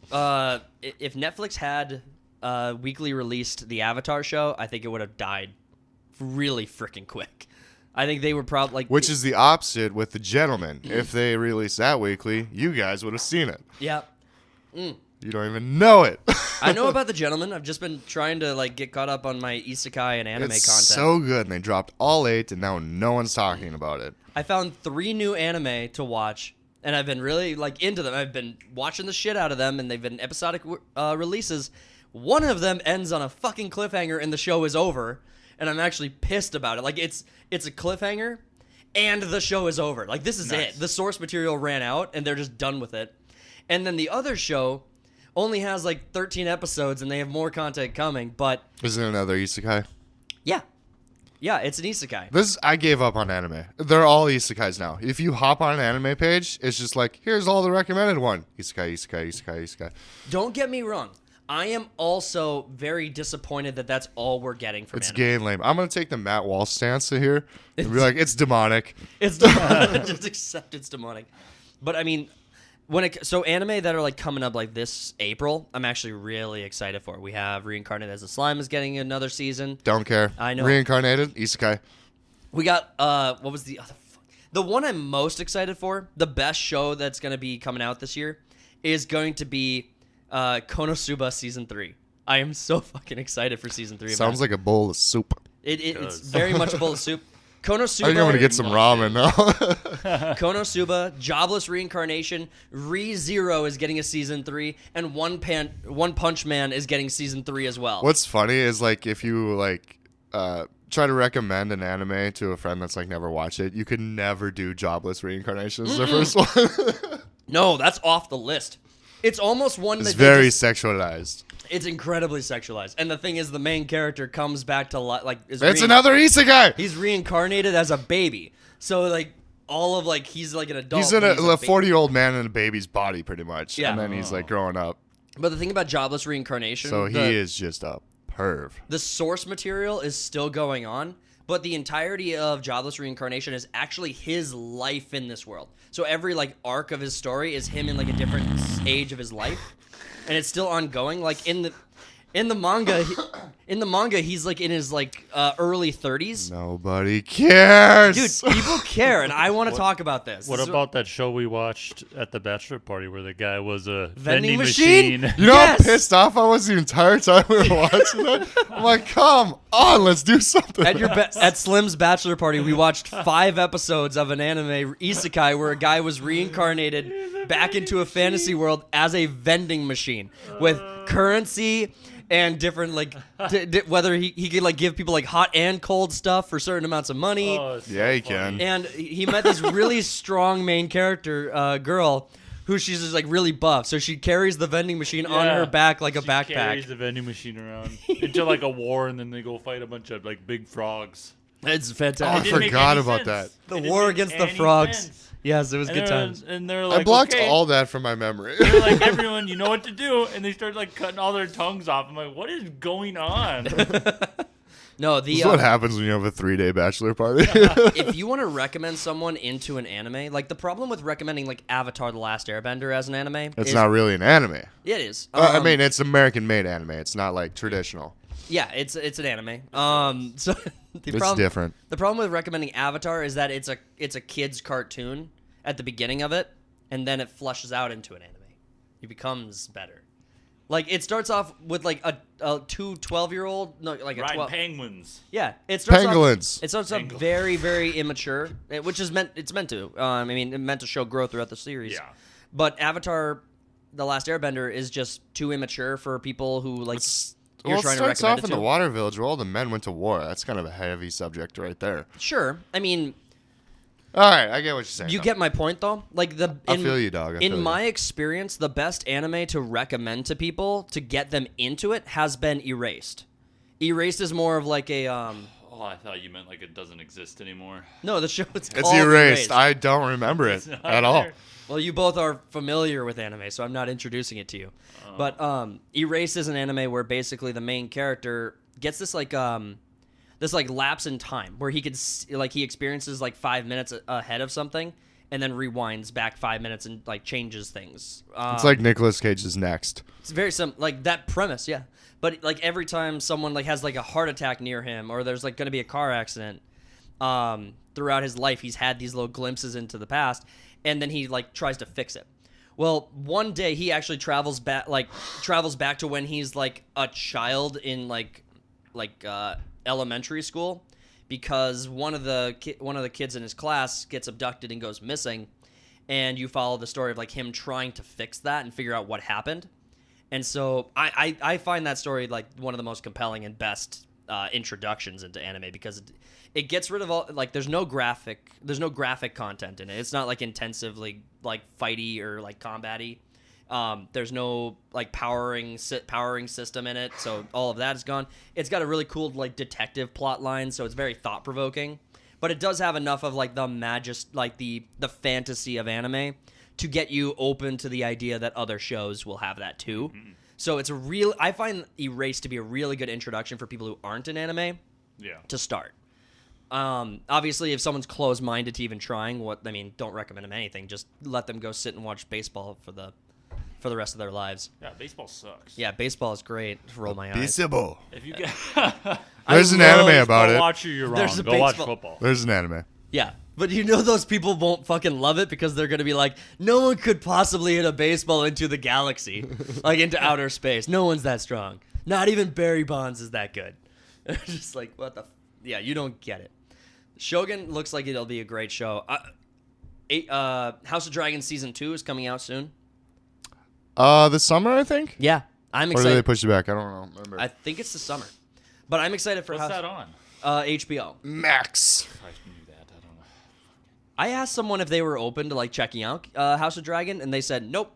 C: If Netflix had weekly released the Avatar show, I think it would have died really freaking quick. I think they were probably like.
A: Which is the opposite with The Gentleman. If they released that weekly, you guys would have seen it.
C: Yeah.
A: You don't even know it.
C: I know about The Gentleman. I've just been trying to like get caught up on my isekai and anime
A: It's
C: content.
A: so good, and they dropped all 8, and now no one's talking about it.
C: I found 3 new anime to watch, and I've been really like into them. I've been watching the shit out of them, and they've been episodic releases. One of them ends on a fucking cliffhanger, and the show is over. And I'm actually pissed about it. Like it's a cliffhanger, and the show is over. Like this is
B: Nice.
C: it. The source material ran out, and they're just done with it. And then the other show only has like 13 episodes, and they have more content coming. But
A: Isn't it another isekai?
C: yeah, it's an isekai.
A: I gave up on anime. They're all isekais now. If you hop on an anime page, it's just like, here's all the recommended one. Isekai, isekai, isekai, isekai.
C: Don't get me wrong. I am also very disappointed that that's all we're getting from
A: It's
C: anime.
A: gay and lame. I'm going to take the Matt Walsh stance here and be like, it's demonic.
C: It's demonic. Just accept it's demonic. But I mean, So anime that are like coming up like this April, I'm actually really excited for. We have Reincarnated as a Slime is getting another season.
A: Don't care.
C: I know.
A: Reincarnated, isekai.
C: We got what was the other? The one I'm most excited for, the best show that's going to be coming out this year, is going to be Konosuba season 3. I am so fucking excited for season 3.
A: Sounds like a bowl of soup.
C: It's very much a bowl of soup. Konosuba.
A: I think I'm gonna get some ramen now.
C: Konosuba, Jobless Reincarnation, ReZero is getting a season 3, and One Punch Man is getting season 3 as well.
A: What's funny is like if you like try to recommend an anime to a friend that's like never watched it, you could never do Jobless Reincarnation as the first one.
C: No, that's off the list. It's almost one
A: It's
C: that
A: very sexualized.
C: It's incredibly sexualized, and the thing is, the main character comes back to life. Like,
A: It's another isekai.
C: He's reincarnated as a baby, so like all of like he's like an adult.
A: He's in
C: but
A: a 40-year-old man in a baby's body, pretty much.
C: Yeah.
A: And then he's like growing up.
C: But the thing about Jobless Reincarnation,
A: So he is just a perv.
C: the source material is still going on, but the entirety of Jobless Reincarnation is actually his life in this world. So every like arc of his story is him in like a different age of his life, and it's still ongoing. Like in the manga, he's like in his like early 30s.
A: Nobody cares.
C: Dude, people care, and I want to talk about this.
B: What about that show we watched at the bachelor party where the guy was a
C: Vending
B: vending
C: machine?
B: machine?
A: You know
C: Yes!
A: how pissed off I was the entire time we were watching that? I'm like, come on, let's do something.
C: At Slim's bachelor party, we watched 5 episodes of an anime isekai where a guy was reincarnated back into a fantasy world as a vending machine with currency and different like whether he could like give people like hot and cold stuff for certain amounts of money.
B: Oh, it's so
A: Yeah, he
B: funny.
A: can.
C: And he met this really strong main character girl who she's just like really buff, so she carries the vending machine on
B: Yeah.
C: her back like a
B: She
C: backpack.
B: carries the vending machine around into like a war, and then they go fight a bunch of like big frogs.
C: It's
A: Oh, I
C: fantastic.
B: didn't make
A: forgot
B: any
A: about
B: sense.
A: that.
C: The
B: It didn't
C: war
B: make
C: against the
B: any
C: frogs.
B: sense.
C: Yes, it was good times.
B: And they're like,
A: I blocked
B: okay.
A: all that from my memory.
B: They're like, everyone, you know what to do, and they start like cutting all their tongues off. I'm like, what is going on?
C: No,
A: This is what happens when you have a 3-day bachelor party.
C: if you want to recommend someone into an anime, like the problem with recommending like Avatar: The Last Airbender as an anime,
A: It's
C: is,
A: not really an anime.
C: It is.
A: I mean, it's American-made anime. It's not like traditional.
C: yeah, it's an anime. So
A: It's different.
C: The problem with recommending Avatar is that it's a kid's cartoon at the beginning of it, and then it flushes out into an anime. It becomes better. Like it starts off with like a 12-year-old, no, like a
B: Riding
C: 12.
B: penguins.
C: Yeah, it starts
A: Pangolins.
C: Off, it starts off very, very immature, which is meant. It's meant to. I mean, it's meant to show growth throughout the series.
B: Yeah.
C: But Avatar: The Last Airbender is just too immature for people who like. You're
A: Well, it
C: trying to
A: starts
C: recommend
A: off
C: it
A: in
C: to.
A: the water village where all the men went to war. That's kind of a heavy subject right there.
C: Sure, I mean,
A: All right, I get what you're saying.
C: you
A: though.
C: get my point though. Like
A: I feel you, dog. I feel
C: In
A: you.
C: my experience, the best anime to recommend to people to get them into it has been Erased. Erased is more of like a
B: Oh, I thought you meant like it doesn't exist anymore.
C: no, the show it's
A: It's
C: called
A: erased. I don't remember it
B: It's not
A: at all.
B: there.
C: Well, you both are familiar with anime, so I'm not introducing it to you. But Erased is an anime where basically the main character gets this like lapse in time where he could he experiences like 5 minutes ahead of something and then rewinds back 5 minutes and like changes things.
A: It's like Nicolas Cage's Next.
C: It's very like that premise, yeah. But like every time someone like has like a heart attack near him or there's like going to be a car accident, throughout his life he's had these little glimpses into the past, and then he like tries to fix it. Well, one day he actually travels back to when he's like a child in like elementary school, because one of the kids in his class gets abducted and goes missing, and you follow the story of like him trying to fix that and figure out what happened. And so I find that story like one of the most compelling and best introductions into anime, because it gets rid of all like there's no graphic content in it. It's not like intensively like fighty or like combat-y. There's no like powering system in it, so all of that is gone. It's got a really cool like detective plot line, so it's very thought provoking. But it does have enough of like the fantasy of anime to get you open to the idea that other shows will have that too. Mm-hmm. So it's I find Erased to be a really good introduction for people who aren't in anime
B: Yeah.
C: to start. Obviously, if someone's closed-minded to even trying, don't recommend them anything. Just let them go sit and watch baseball for the rest of their lives.
B: Yeah, baseball sucks.
C: Yeah, baseball is great. Roll my eyes.
A: Baseball.
B: If you get
A: There's an anime about it.
B: Watch you're wrong.
C: There's a
B: Go watch
C: baseball-
B: football.
A: There's an anime.
C: Yeah, but you know those people won't fucking love it because they're gonna be like, no one could possibly hit a baseball into the galaxy, like into outer space. No one's that strong. Not even Barry Bonds is that good. Just like what the? Yeah, you don't get it. Shogun looks like it'll be a great show. House of Dragons season 2 is coming out soon.
A: This summer, I think.
C: Yeah, I'm
A: Or
C: excited.
A: did they push it back? I don't remember.
C: I think it's the summer, but I'm excited for
B: What's that on?
C: HBO.
A: Max.
B: I knew that. I don't know.
C: I asked someone if they were open to like checking out House of Dragon, and they said nope.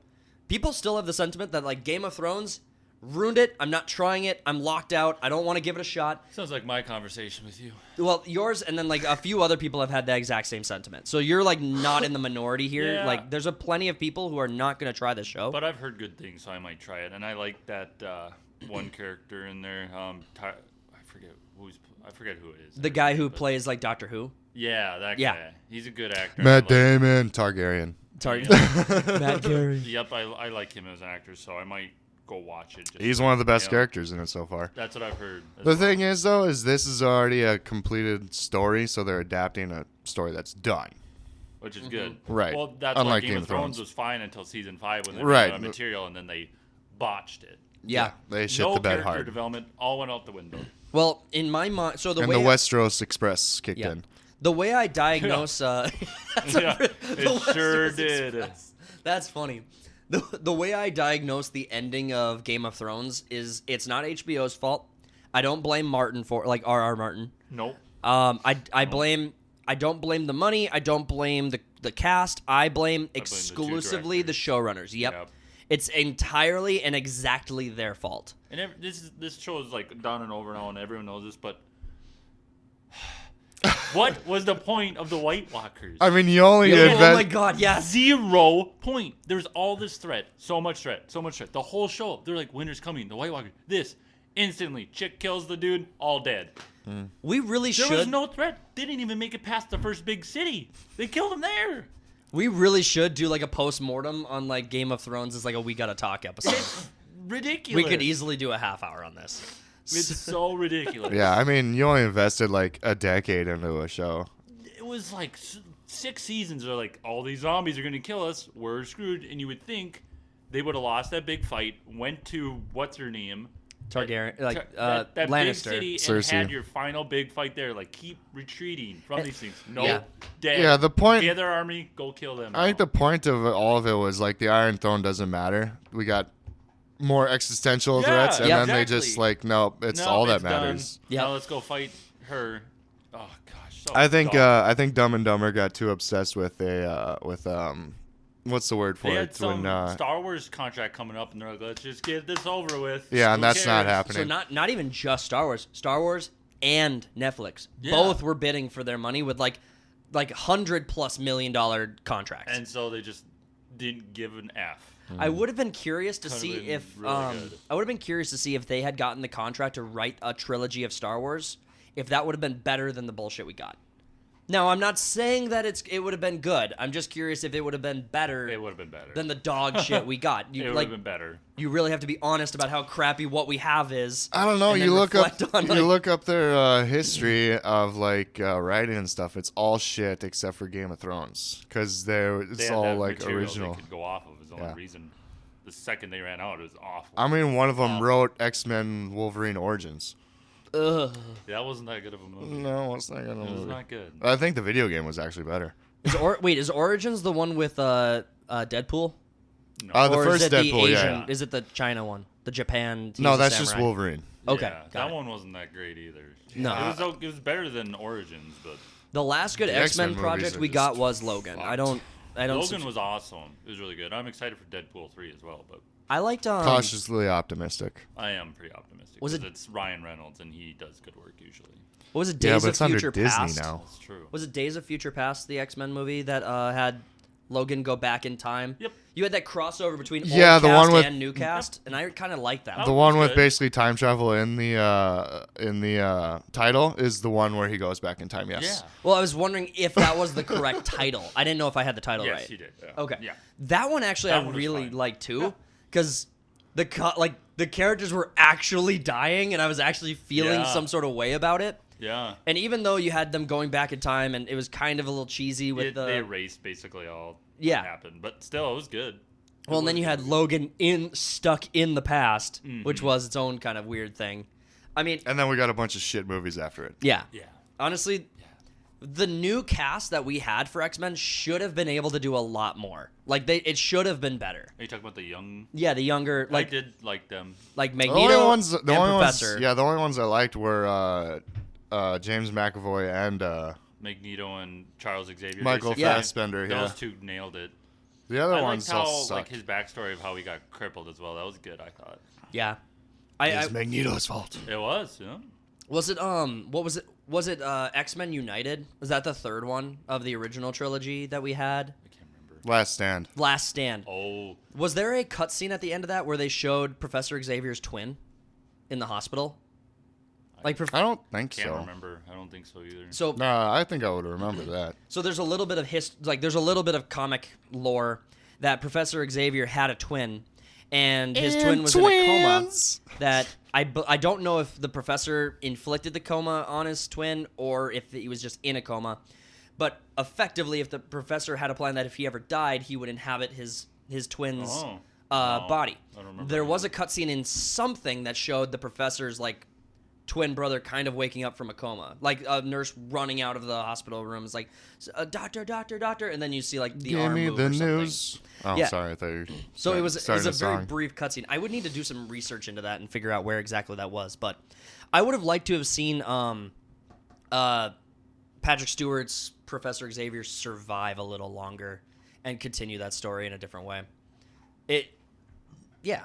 C: People still have the sentiment that like Game of Thrones ruined it. I'm not trying it. I'm locked out. I don't want to give it a shot.
B: Sounds like my conversation with you.
C: Well, yours and then like a few other people have had the exact same sentiment. So you're like not in the minority here.
B: Yeah.
C: Like there's plenty of people who are not going to try the show.
B: But I've heard good things, so I might try it. And I like that one character in there. I forget who it is.
C: The guy who plays like Doctor Who.
B: Yeah, that
C: Yeah.
B: guy. He's a good actor.
A: Matt Damon, Targaryen.
C: Matt Carey.
B: Yep, I like him as an actor, so I might go watch it. Just
A: He's one of the best
B: you know,
A: characters in it so far.
B: That's what I've heard.
A: The thing is, though, is this is already a completed story, so they're adapting a story that's done.
B: Which is good.
A: Right.
B: Well, that's
A: Unlike
B: why Game of Thrones was fine until season 5 when they ran out of material, and then they botched it.
C: Yeah.
A: They shit
B: No
A: the bed
B: character
A: hard.
B: development, all went out the window.
C: Well, in my mind, so the
A: And
C: way
A: the Westeros Express kicked
C: yeah.
A: in.
C: The way I diagnose,
B: Yeah,
C: the
B: it sure
C: Westeros
B: did.
C: Express. That's funny. The way I diagnose the ending of Game of Thrones is it's not HBO's fault. I don't blame Martin for like R.R. Martin.
B: Nope.
C: I don't blame the money. I don't blame the cast. I blame
B: the two
C: exclusively the
B: directors.
C: showrunners. Yep. It's entirely and exactly their fault.
B: And this show is like done and over now, and everyone knows this. But what was the point of the White Walkers?
A: I mean, you only
C: Oh
A: invest.
C: my god, yes.
B: 0 point. There's all this threat, so much threat. The whole show, they're like, winter's coming. The White Walkers. This instantly, chick kills the dude, all dead.
C: We really
B: There
C: should.
B: was no threat. They didn't even make it past the first big city. They killed him there.
C: We really should do like a post-mortem on like Game of Thrones as like a We Gotta Talk episode.
B: It's ridiculous.
C: We could easily do a half hour on this.
B: It's so ridiculous.
A: Yeah, I mean, you only invested like a decade into a show.
B: It was like 6 seasons. They're like, all these zombies are going to kill us. We're screwed. And you would think they would have lost that big fight, went to what's her name?
C: Targaryen, like
B: that big
C: Lannister.
B: city, and
A: Cersei.
B: had your final big fight there. Like, keep retreating from these things. No,
C: Yeah.
B: dead.
A: Yeah, the point-
B: Gather army, go kill them.
A: I think the point of all of it was like the Iron Throne doesn't matter. We got more existential
B: Yeah,
A: threats, and
C: yeah,
A: then they
B: exactly.
A: just like, nope, it's
B: No,
A: all that
B: it's done.
A: matters.
C: Yeah.
B: Now let's go fight her. Oh gosh. So
A: I think
B: dumb.
A: Dumb and Dumber got too obsessed with what's the word for
B: They
A: it?
B: had some Star Wars contract coming up, and they're like, let's just get this over with.
A: Yeah, and
B: Who
A: that's not
B: cares?
A: happening.
C: So not even just Star Wars and Netflix.
B: Yeah.
C: Both were bidding for their money with like $100+ million contracts.
B: And so they just didn't give an F.
C: I would have been curious to
B: Could've
C: see
B: been
C: if
B: really good.
C: I would have been curious to see if they had gotten the contract to write a trilogy of Star Wars, if that would have been better than the bullshit we got. Now, I'm not saying that it would have been good. I'm just curious if it would have been better
B: It would have been better.
C: than the dog shit we got.
B: It would have been better.
C: You really have to be honest about how crappy what we have is.
A: I don't know.
C: and
A: You
C: then
A: look up,
C: reflect on,
A: you
C: like-
A: look up their history of like writing and stuff. It's all shit except for Game of Thrones, because
B: They
A: it's
B: had
A: all
B: that
A: like
B: material
A: original.
B: They could go off of. Is the only
A: Yeah.
B: reason. The second they ran out, it was awful.
A: I mean, one of them
B: Awful.
A: wrote X-Men Wolverine Origins.
C: Ugh.
B: That wasn't that good of a movie.
A: No, it's not gonna.
B: It was not good.
A: I think the video game was actually better.
C: Is Origins the one with Deadpool?
B: No.
A: The
C: Or
A: first
C: is it the
A: Deadpool,
C: Asian?
A: yeah.
C: Is it the China one? The Japan? he's
A: No,
C: a
A: that's just
C: samurai.
A: Wolverine.
C: Okay,
B: Yeah,
C: got
B: that
C: it.
B: one wasn't that great either.
C: No.
B: It was better than Origins, but
C: The last good
A: The
C: X-Men
A: X-Men
C: project
A: movies are
C: we got
A: just
C: was Logan. I don't.
B: Logan was awesome. It was really good. I'm excited for Deadpool 3 as well, but
C: I liked.
A: Cautiously optimistic.
B: I am pretty optimistic.
C: Was
B: 'cause
C: it-
B: It's Ryan Reynolds, and he does good work usually.
C: What was it?
A: Yeah,
C: Days
A: but
C: of
A: it's under
C: Future
A: Disney
C: Past?
A: now.
B: That's true.
C: Was it Days of Future Past, the X-Men movie that had Logan go back in time.
B: Yep.
C: You had that crossover between old
A: the
C: cast
A: one with
C: and new cast, and I kind of like that.
A: The
B: was
A: one with
B: good.
A: basically time travel in the title is the one where he goes back in time. Yes.
B: Yeah.
C: Well, I was wondering if that was the correct title. I didn't know if I had the title
B: Yes,
C: right.
B: you did. Yeah.
C: Okay.
B: Yeah.
C: That one actually
B: That
C: I
B: one was
C: really
B: fine.
C: liked too, because the characters were actually dying, and I was actually feeling
B: Yeah.
C: some sort of way about it.
B: Yeah.
C: And even though you had them going back in time, and it was kind of a little cheesy with
B: They erased basically all
C: Yeah.
B: that happened, but still, it was good.
C: well, and then you had Logan stuck in the past, which
B: Mm-hmm.
C: was its own kind of weird thing. I mean,
A: And then we got a bunch of shit movies after it.
C: yeah.
B: Yeah.
C: Honestly, the new cast that we had for X-Men should have been able to do a lot more. Like it should have been better.
B: Are you talking about the young?
C: Yeah, the younger,
B: I
C: like
B: did like them.
C: like
A: The
C: Magneto
A: only ones,
C: and Professor.
A: the only ones I liked were James McAvoy and
B: Magneto and Charles Xavier.
A: Michael
B: basically.
A: Fassbender.
B: Those
A: Yeah.
B: two nailed it.
A: The other
B: I
A: ones
B: liked how
A: all
B: like
A: sucked.
B: his backstory of how he got crippled as well. That was good. I thought
C: Yeah.
A: It's Magneto's fault.
B: it was. Yeah.
C: Was it what was it? Was it X-Men United? Was that the third one of the original trilogy that we had?
B: I can't remember.
A: Last Stand.
C: Last Stand.
B: Oh,
C: Was there a cutscene at the end of that where they showed Professor Xavier's twin in the hospital? Like,
A: I don't think
B: can't
A: so.
B: remember. I don't think so either.
C: so
A: No, I think I would remember that.
C: So there's a little bit of there's a little bit of comic lore that Professor Xavier had a twin, and his twin was in a coma. That I don't know if the professor inflicted the coma on his twin or if he was just in a coma, but effectively, if the professor had a plan that if he ever died, he would inhabit his twin's
B: Oh.
C: body.
B: I don't remember
C: There
B: that.
C: was a cutscene in something that showed the professor's like twin brother kind of waking up from a coma, like a nurse running out of the hospital room is like, doctor, doctor, doctor, and then you see like the
A: Give
C: arm
A: me
C: move
A: the
C: or something.
A: news. Oh,
C: Yeah.
A: sorry. I thought you were
C: So it was a
A: starting
C: very
A: song.
C: brief cutscene. I would need to do some research into that and figure out where exactly that was, but I would have liked to have seen Patrick Stewart's Professor Xavier survive a little longer and continue that story in a different way. Yeah.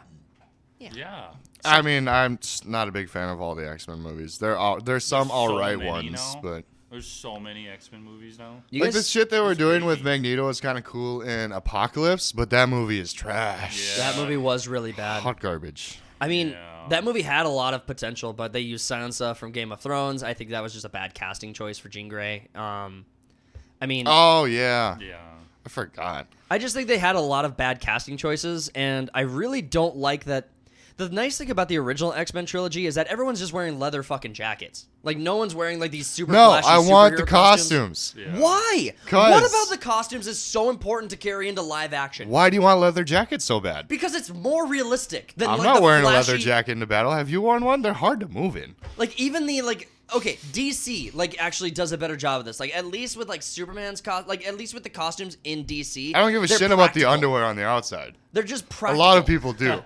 B: Yeah.
A: I mean, I'm just not a big fan of all the X-Men movies. There's some
B: so
A: all right
B: many
A: ones,
B: now.
A: but
B: There's so many X-Men movies now.
C: You
A: like
C: guys,
A: the shit they were
B: it's
A: doing with
B: crazy.
A: Magneto is kind of cool in Apocalypse, but that movie is trash.
B: Yeah.
C: that movie was really bad.
A: Hot garbage.
C: I mean,
B: Yeah.
C: that movie had a lot of potential, but they used Sansa from Game of Thrones. I think that was just a bad casting choice for Jean Grey. I mean,
A: Oh yeah,
B: Yeah.
A: I forgot.
C: I just think they had a lot of bad casting choices, and I really don't like that. The nice thing about the original X-Men trilogy is that everyone's just wearing leather fucking jackets. Like, no one's wearing, like, these super
A: No,
C: flashy
A: I want
C: superhero
A: the costumes.
B: Yeah.
C: Why?
A: 'Cause-
C: What about the costumes is so important to carry into live action?
A: Why do you want leather jackets so bad?
C: Because it's more realistic than,
A: I'm
C: like,
A: not
C: the
A: wearing a
C: flashy,
A: leather jacket into battle. Have you worn one? They're hard to move in.
C: Like, even the, like, okay, DC, like, actually does a better job of this. Like, at least with, like, Superman's like, at least with the costumes in DC.
A: I don't give a
C: they're
A: shit about the
C: practical.
A: underwear on the outside.
C: They're just
A: A
C: practical.
A: lot of people do.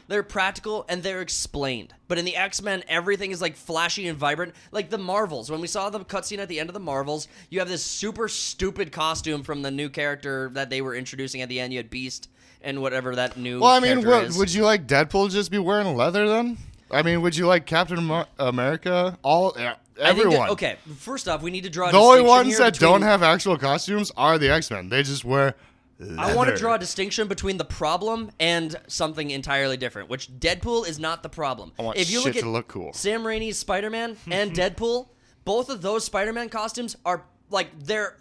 C: They're practical and they're explained. But in the X-Men, everything is like flashy and vibrant. Like the Marvels. When we saw the cutscene at the end of the Marvels, you have this super stupid costume from the new character that they were introducing at the end. You had Beast and whatever that new
A: Well, I mean,
C: character is.
A: would you like Deadpool just be wearing leather then? I mean, would you like Captain America?
C: I think
A: Everyone.
C: that, okay, first off, we need to draw a
A: The only
C: distinction
A: ones
C: here
A: that
C: between,
A: don't have actual costumes are the X-Men. They just wear leather.
C: I want to draw a distinction between the problem and something entirely different, which Deadpool is not the problem.
A: I want
C: if you
A: shit
C: look at
A: to look cool.
C: Sam Raimi's Spider-Man and Deadpool, both of those Spider-Man costumes are like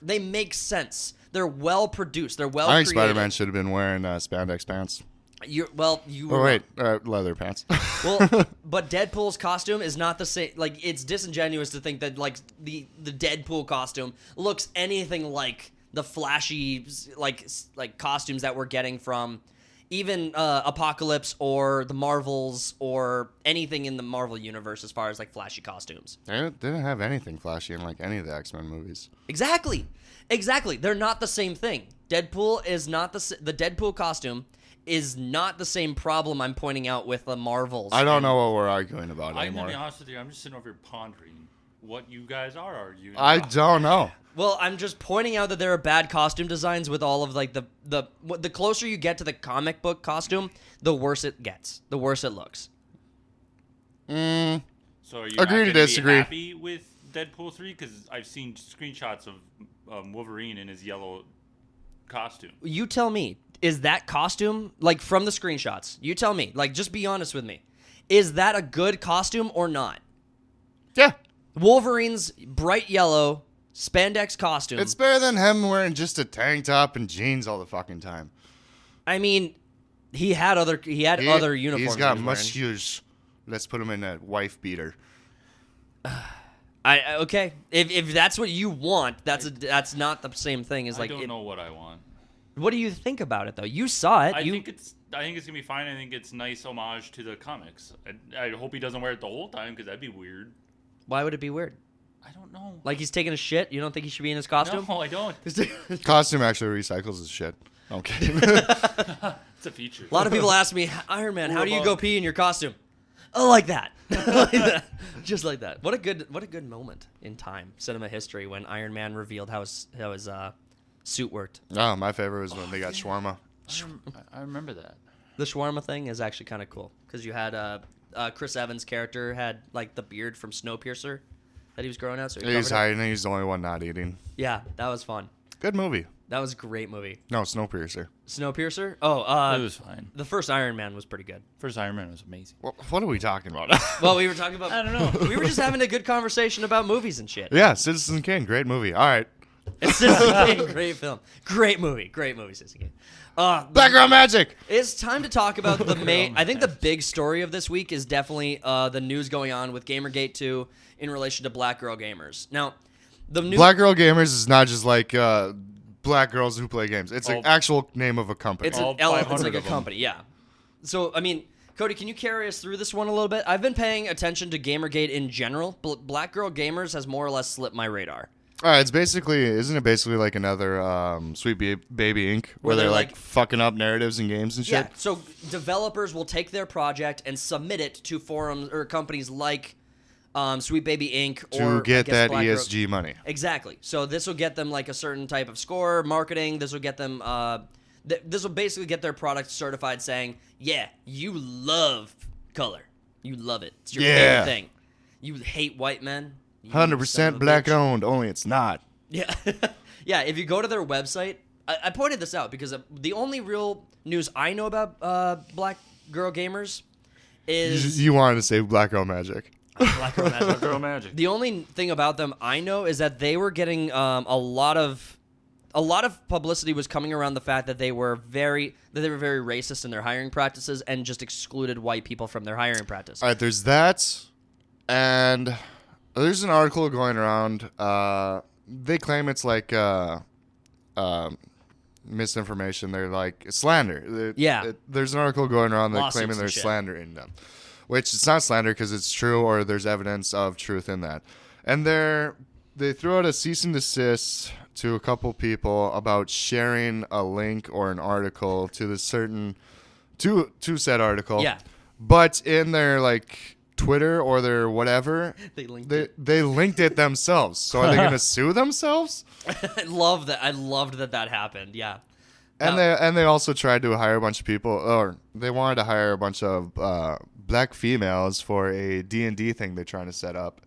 C: they make sense. They're well produced. They're well
A: I think
C: created.
A: Spider-Man should have been wearing spandex pants.
C: You
A: Oh
C: were
A: wait, leather pants.
C: well, but Deadpool's costume is not the same. Like, it's disingenuous to think that like the Deadpool costume looks anything like the flashy like costumes that we're getting from even Apocalypse or the Marvels or anything in the Marvel universe as far as like flashy costumes.
A: They didn't have anything flashy in like any of the X-Men movies.
C: Exactly. They're not the same thing. Deadpool is not the Deadpool costume is not the same problem I'm pointing out with the Marvels.
A: I don't know what we're arguing about
B: I'm
A: anymore.
B: gonna be honest with you. I'm just sitting over here pondering what you guys are arguing.
A: I
B: about.
A: don't know.
C: Well, I'm just pointing out that there are bad costume designs with all of like the closer you get to the comic book costume, the worse it gets, the worse it looks.
B: So are you
A: Agree
B: not
A: to
B: gonna
A: disagree.
B: Be happy with Deadpool 3? Because I've seen screenshots of Wolverine in his yellow costume.
C: You tell me, is that costume, like from the screenshots, you tell me, like just be honest with me. Is that a good costume or not?
A: Yeah.
C: Wolverine's bright yellow spandex costume.
A: It's better than him wearing just a tank top and jeans all the fucking time.
C: I mean, he had other uniforms.
A: He's got
C: he was wearing.
A: muscles. Let's put him in a wife beater.
C: Okay. If that's what you want, that's not the same thing as like.
B: I don't know what I want.
C: What do you think about it though? You saw it.
B: I think it's gonna be fine. I think it's nice homage to the comics. I hope he doesn't wear it the whole time because that'd be weird.
C: Why would it be weird?
B: I don't know.
C: Like he's taking a shit. You don't think he should be in his costume?
B: No, I don't.
A: Costume actually recycles his shit. Okay.
B: It's a feature.
C: A lot of people ask me, Iron Man, how do you go pee in your costume? Oh, like that. Like that. Just like that. What a good moment in time, cinema history, when Iron Man revealed how his suit worked.
A: Oh, my favorite was when they got shawarma.
B: I remember that.
C: The shawarma thing is actually kind of cool because you had Chris Evans' character had like the beard from Snowpiercer that he was growing out. So
A: He's hiding. He's the only one not eating.
C: Yeah, that was fun.
A: Good movie.
C: That was a great movie.
A: No, Snowpiercer.
C: Snowpiercer? Oh,
B: It was fine.
C: the first Iron Man was pretty good.
B: First Iron Man was amazing.
A: What are we talking about?
C: Well, we were talking about.
B: I don't know.
C: We were just having a good conversation about movies and shit.
A: Yeah, Citizen Kane. Great movie. All right.
C: Citizen Kane, great film, great movie, Citizen Kane.
A: Black Girl Magic.
C: It's time to talk about the main. I think the big story of this week is definitely the news going on with Gamergate 2 in relation to Black Girl Gamers. Now, the new
A: Black Girl Gamers is not just like black girls who play games. It's an
B: All-
A: actual name of a company.
C: it's
B: all
C: an L, it's
B: 500
C: like a
B: of them.
C: company, yeah. So I mean, Cody, can you carry us through this one a little bit? I've been paying attention to Gamergate in general. Black Girl Gamers has more or less slipped my radar.
A: All right, isn't it basically like another Sweet Baby Inc. where they're like fucking up narratives and games and shit?
C: Yeah, so developers will take their project and submit it to forums or companies like Sweet Baby Inc.
A: To
C: or I
A: get
C: guess
A: that
C: Black Girl-
A: ESG money.
C: Exactly. So this will get them like a certain type of score, marketing. This will get them. This will basically get their product certified, saying, "Yeah, you love color. You love it. It's your
A: Yeah.
C: favorite thing. You hate white men. You
A: 100%
C: son of a
A: black
C: bitch."
A: owned, only it's not.
C: Yeah, yeah. If you go to their website, I pointed this out because the only real news I know about Black Girl Gamers is
A: You wanted to say Black Girl Magic.
C: Black Girl Magic.
B: Black Girl Magic.
C: The only thing about them I know is that they were getting a lot of publicity was coming around the fact that they were very racist in their hiring practices and just excluded white people from their hiring practice.
A: All right, there's that, and there's an article going around. They claim it's like misinformation. They're like slander.
C: Yeah.
A: There's an article going around that
C: Lawsuits
A: claiming
C: and
A: they're
C: shit.
A: slandering them, which it's not slander because it's true or there's evidence of truth in that. And they threw out a cease and desist to a couple people about sharing a link or an article to the to said article.
C: Yeah.
A: But in their like Twitter or their whatever,
C: They linked
A: they linked it themselves. So are they going to sue themselves?
C: I love that. I loved that happened. Yeah.
A: And they also tried to hire a bunch of people, or they wanted to hire a bunch of black females for a D&D thing they're trying to set up,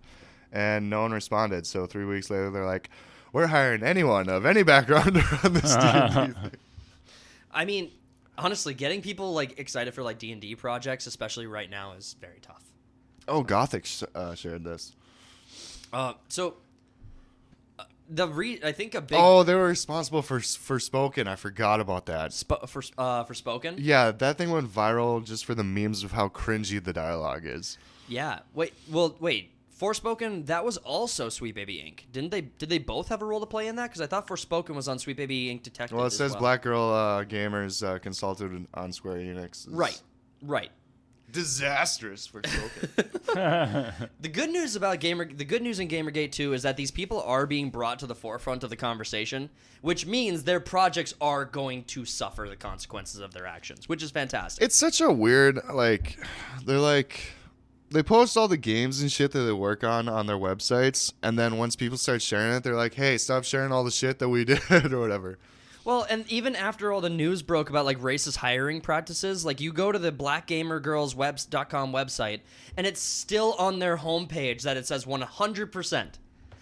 A: and no one responded. So 3 weeks later, they're like, "We're hiring anyone of any background to run this D&D thing."
C: I mean, honestly, getting people like excited for like D&D projects, especially right now, is very tough.
A: Oh, Gothic shared this.
C: I think a big
A: Oh, they were responsible for Spoken. I forgot about that.
C: for Spoken.
A: Yeah, that thing went viral just for the memes of how cringy the dialogue is.
C: Yeah. Wait. Forspoken, that was also Sweet Baby Inc. Did they both have a role to play in that? Because I thought Forspoken was on Sweet Baby Inc. Detective.
A: Well, it
C: as
A: says Black Girl Gamers consulted on Square Enix.
C: Right.
A: Disastrous for Spoken.
C: The good news in Gamergate 2 is that these people are being brought to the forefront of the conversation, which means their projects are going to suffer the consequences of their actions, which is fantastic.
A: It's such a weird, they post all the games and shit that they work on their websites, and then once people start sharing it, they're like, hey, stop sharing all the shit that we did or whatever.
C: Well, and even after all the news broke about like racist hiring practices, like you go to the blackgamergirlswebs.com website and it's still on their homepage that it says 100%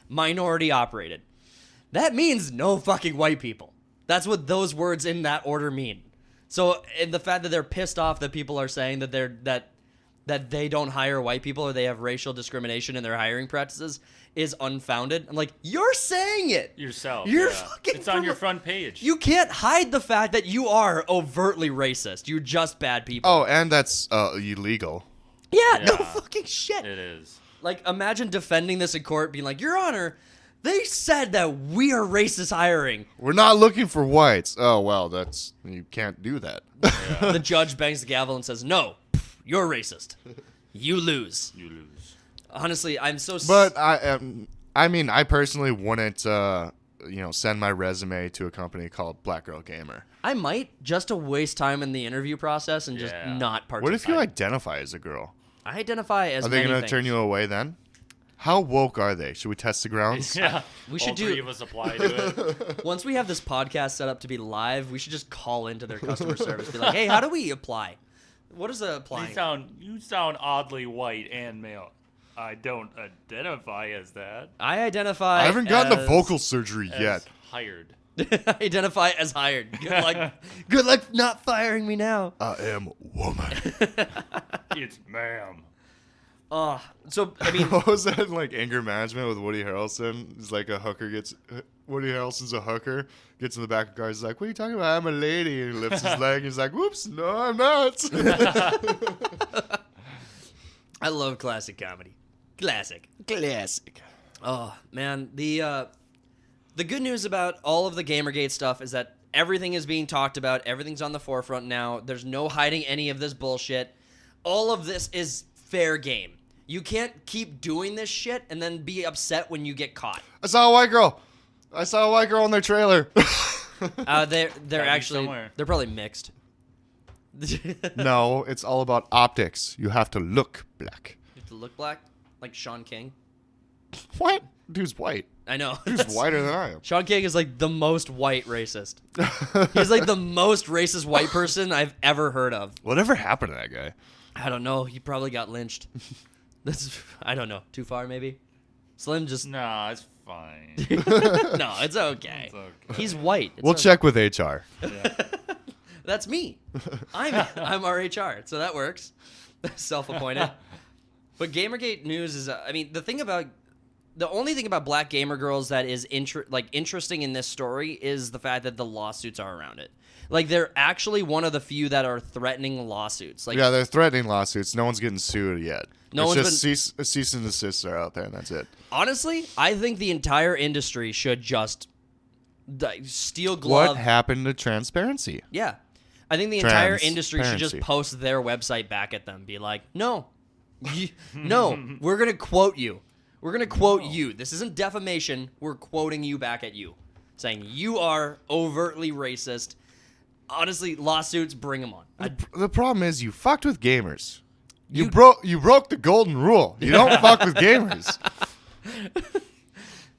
C: minority operated. That means no fucking white people. That's what those words in that order mean. So, and the fact that they're pissed off that people are saying that that they don't hire white people or they have racial discrimination in their hiring practices is unfounded. I'm like, you're saying it
B: yourself.
C: You're
B: yeah.
C: fucking.
B: It's on your front page.
C: You can't hide the fact that you are overtly racist. You're just bad people.
A: Oh, and that's illegal.
C: Yeah, no
B: Yeah.
C: fucking shit.
B: It is.
C: Like, imagine defending this in court, being like, Your Honor, they said that we are racist hiring.
A: We're not looking for whites. Oh, well, you can't do that.
B: Yeah.
C: The judge bangs the gavel and says, No, you're racist. You lose.
B: You lose.
C: Honestly, I'm so...
A: But I mean, I personally wouldn't, send my resume to a company called Black Girl Gamer.
C: I might, just to waste time in the interview process and just
B: Yeah.
C: not participate.
A: What if you identify as a girl?
C: I identify as
A: Are they
C: many
A: going to
C: things.
A: turn you away then? How woke are they? Should we test the grounds?
B: Yeah.
C: We should
B: All
C: do-
B: three of us apply to it.
C: Once we have this podcast set up to be live, we should just call into their customer service. Be like, hey, how do we apply? What is the applying?
B: You sound oddly white and male. I don't identify as that.
C: I identify
A: I haven't gotten
C: as...
A: a vocal surgery
B: As
A: yet.
B: hired.
C: I identify as hired. Good luck not firing me now.
A: I am woman.
B: It's ma'am.
C: So, I mean...
A: What was that in, like, Anger Management with Woody Harrelson? It's like a hooker Woody Harrelson's a hooker, gets in the back of the car, he's like, what are you talking about? I'm a lady. And he lifts his leg, he's like, whoops, no, I'm not.
C: I love classic comedy. Classic. Oh, man. The good news about all of the Gamergate stuff is that everything is being talked about. Everything's on the forefront now. There's no hiding any of this bullshit. All of this is fair game. You can't keep doing this shit and then be upset when you get caught.
A: I saw a white girl in their trailer.
C: They're actually
B: somewhere.
C: they're probably mixed.
A: No, it's all about optics. You have to look black.
C: You have to look black, like Sean King.
A: What? Dude's white.
C: I know.
A: Dude's whiter than I am.
C: Sean King is like the most white racist. He's like the most racist white person I've ever heard of.
A: Whatever happened to that guy?
C: I don't know. He probably got lynched. I don't know. Too far, maybe? Slim just...
B: Nah, it's fine.
C: No, it's okay.
B: It's okay.
C: He's white. It's
A: We'll
C: okay.
A: check with HR.
B: Yeah.
C: That's me. I'm our HR, so that works. Self-appointed. But Gamergate news is... the only thing about black gamer girls that is interesting in this story is the fact that the lawsuits are around it. Like, they're actually one of the few that are threatening lawsuits. Like,
A: Yeah, they're threatening lawsuits. No one's getting sued yet.
C: No
A: it's
C: one's
A: just cease and desists are out there, and that's it.
C: honestly, I think the entire industry should just steel glove.
A: What happened to transparency?
C: Yeah. I think the entire industry should just
A: Transparency.
C: post their website back at them. Be like, no, no, we're going to quote you. We're going to quote you. This isn't defamation. We're quoting you back at you. Saying you are overtly racist. Honestly, lawsuits, bring them on.
A: The problem is you fucked with gamers. You broke the golden rule. You don't fuck with gamers.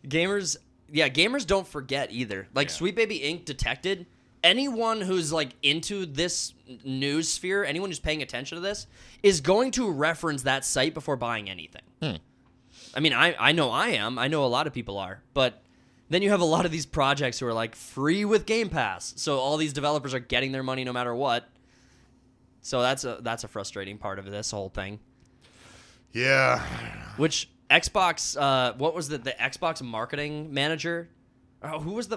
C: Gamers don't forget either. Like,
B: Yeah.
C: Sweet Baby Inc. detected anyone who's like into this news sphere, anyone who's paying attention to this, is going to reference that site before buying anything. I mean, I know I am. I know a lot of people are. But then you have a lot of these projects who are like free with Game Pass. So all these developers are getting their money no matter what. So that's a frustrating part of this whole thing.
A: Yeah.
C: Which Xbox, what was the Xbox marketing manager? Who was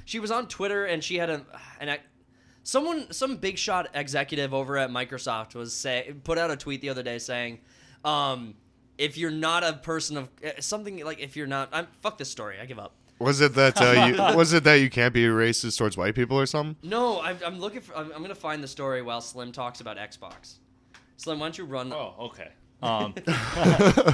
C: she was on Twitter and she had some big shot executive over at Microsoft put out a tweet the other day saying, if you're not a person of something like if you're not, fuck this story, I give up.
A: Was it that you can't be racist towards white people or something?
C: No, I'm looking for. I'm gonna find the story while Slim talks about Xbox. Slim, why don't you run?
B: Oh, okay.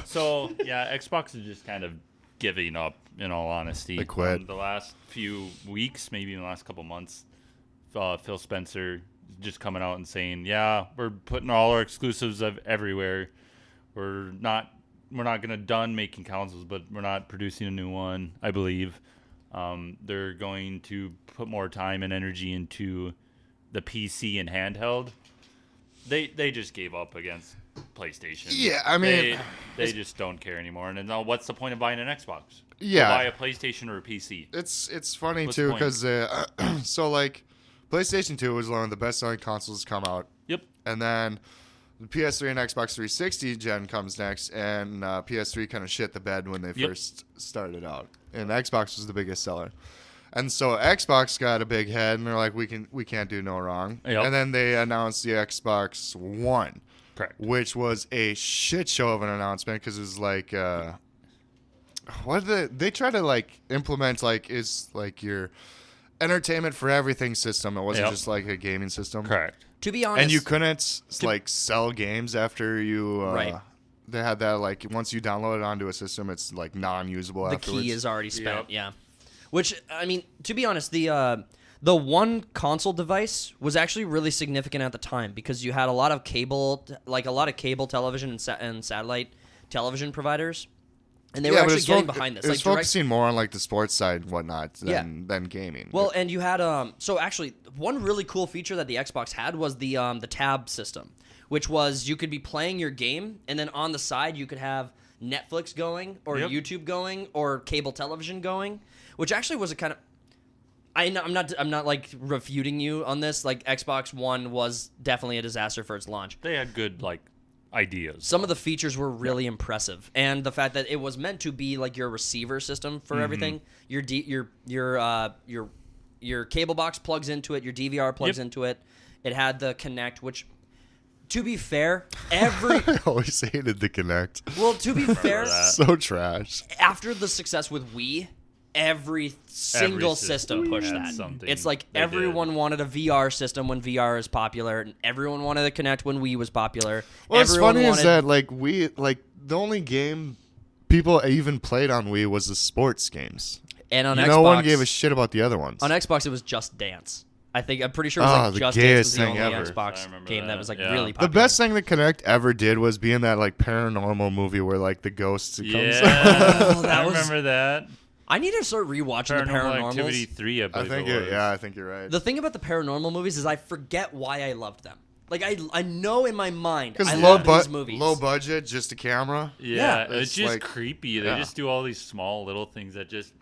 B: So yeah, Xbox is just kind of giving up. In all honesty,
A: They quit.
B: The last few weeks, maybe in the last couple months, Phil Spencer just coming out and saying, "Yeah, we're putting all our exclusives everywhere. We're not gonna done making consoles, but we're not producing a new one. I believe they're going to put more time and energy into the PC and handheld. They just gave up against PlayStation.
A: Yeah, I mean,
B: they just don't care anymore. And then now, what's the point of buying an Xbox?
A: Yeah.
B: Go buy a PlayStation or a PC.
A: It's funny
B: What's
A: too
B: the point?
A: because so like PlayStation 2 was one of the best selling consoles to come out,
B: Yep.
A: and then the PS3 and Xbox 360 gen comes next, and PS3 kind of shit the bed when they
B: Yep.
A: first started out, and Xbox was the biggest seller. And so Xbox got a big head, and they're like, we can't do no wrong.
B: Yep.
A: And then they announced the Xbox One,
B: Correct.
A: which was a shit show of an announcement because it was like, what did they try to like implement like is like your entertainment for everything system. It wasn't
B: Yep.
A: just like a gaming system.
B: Correct.
C: To be honest,
A: And you couldn't like sell games after you.
C: Right.
A: They had that like once you download it onto a system, it's like non-usable
C: the
A: afterwards.
C: key is already spent.
B: Yep.
C: Yeah. Which I mean, to be honest, the one console device was actually really significant at the time because you had a lot of cable television and satellite television providers, and they were
A: but
C: actually
A: it's
C: getting behind this.
A: It was focusing more on like the sports side and whatnot than gaming.
C: Well, and you had so actually one really cool feature that the Xbox had was the tab system, which was you could be playing your game and then on the side you could have Netflix going or
B: Yep.
C: YouTube going or cable television going, which actually was a kind of I'm not like refuting you on this. Like Xbox One was definitely a disaster for its launch.
B: They had good like ideas.
C: Some of the features were really impressive, and the fact that it was meant to be like your receiver system for everything. Your cable box plugs into it. Your DVR plugs
B: Yep.
C: into it. It had the Kinect, which, to be fair, every
A: I always hated the Kinect.
C: well, to be fair,
B: that.
A: So trash.
C: after the success with Wii, every single system pushed
B: had
C: that.
B: something
C: It's like
B: they
C: everyone
B: did.
C: wanted a VR system when VR is popular, and everyone wanted to Kinect when Wii was popular.
A: Well, what's
C: Everyone
A: funny is
C: wanted-
A: that like the only game people even played on Wii was the sports games.
C: and on Xbox,
A: No one gave a shit about the other ones.
C: on Xbox it was Just Dance. I'm pretty sure it was like
A: the
C: Just Dance was
A: gayest
C: the
A: thing
C: only
A: ever.
C: Xbox
B: I remember
C: game that
B: that,
C: was like
B: yeah.
C: really
A: The
C: popular.
A: best thing that Kinect ever did was be in that like paranormal movie where like the ghosts comes.
B: Yeah,
C: Oh, that
B: I
C: was-
B: remember that.
C: I need to start rewatching the
B: Paranormal Activity
C: Paranormals.
B: 3, I
A: I
B: believe
A: think
B: it was.
A: I think you're right.
C: The thing about the paranormal movies is I forget why I loved them. Like I know in my mind
A: Because
C: I
A: low,
C: love these movies.
A: low budget, just a camera.
B: Yeah,
C: Yeah.
B: it's just
A: like-
B: creepy. They
A: yeah.
B: just do all these small little things that just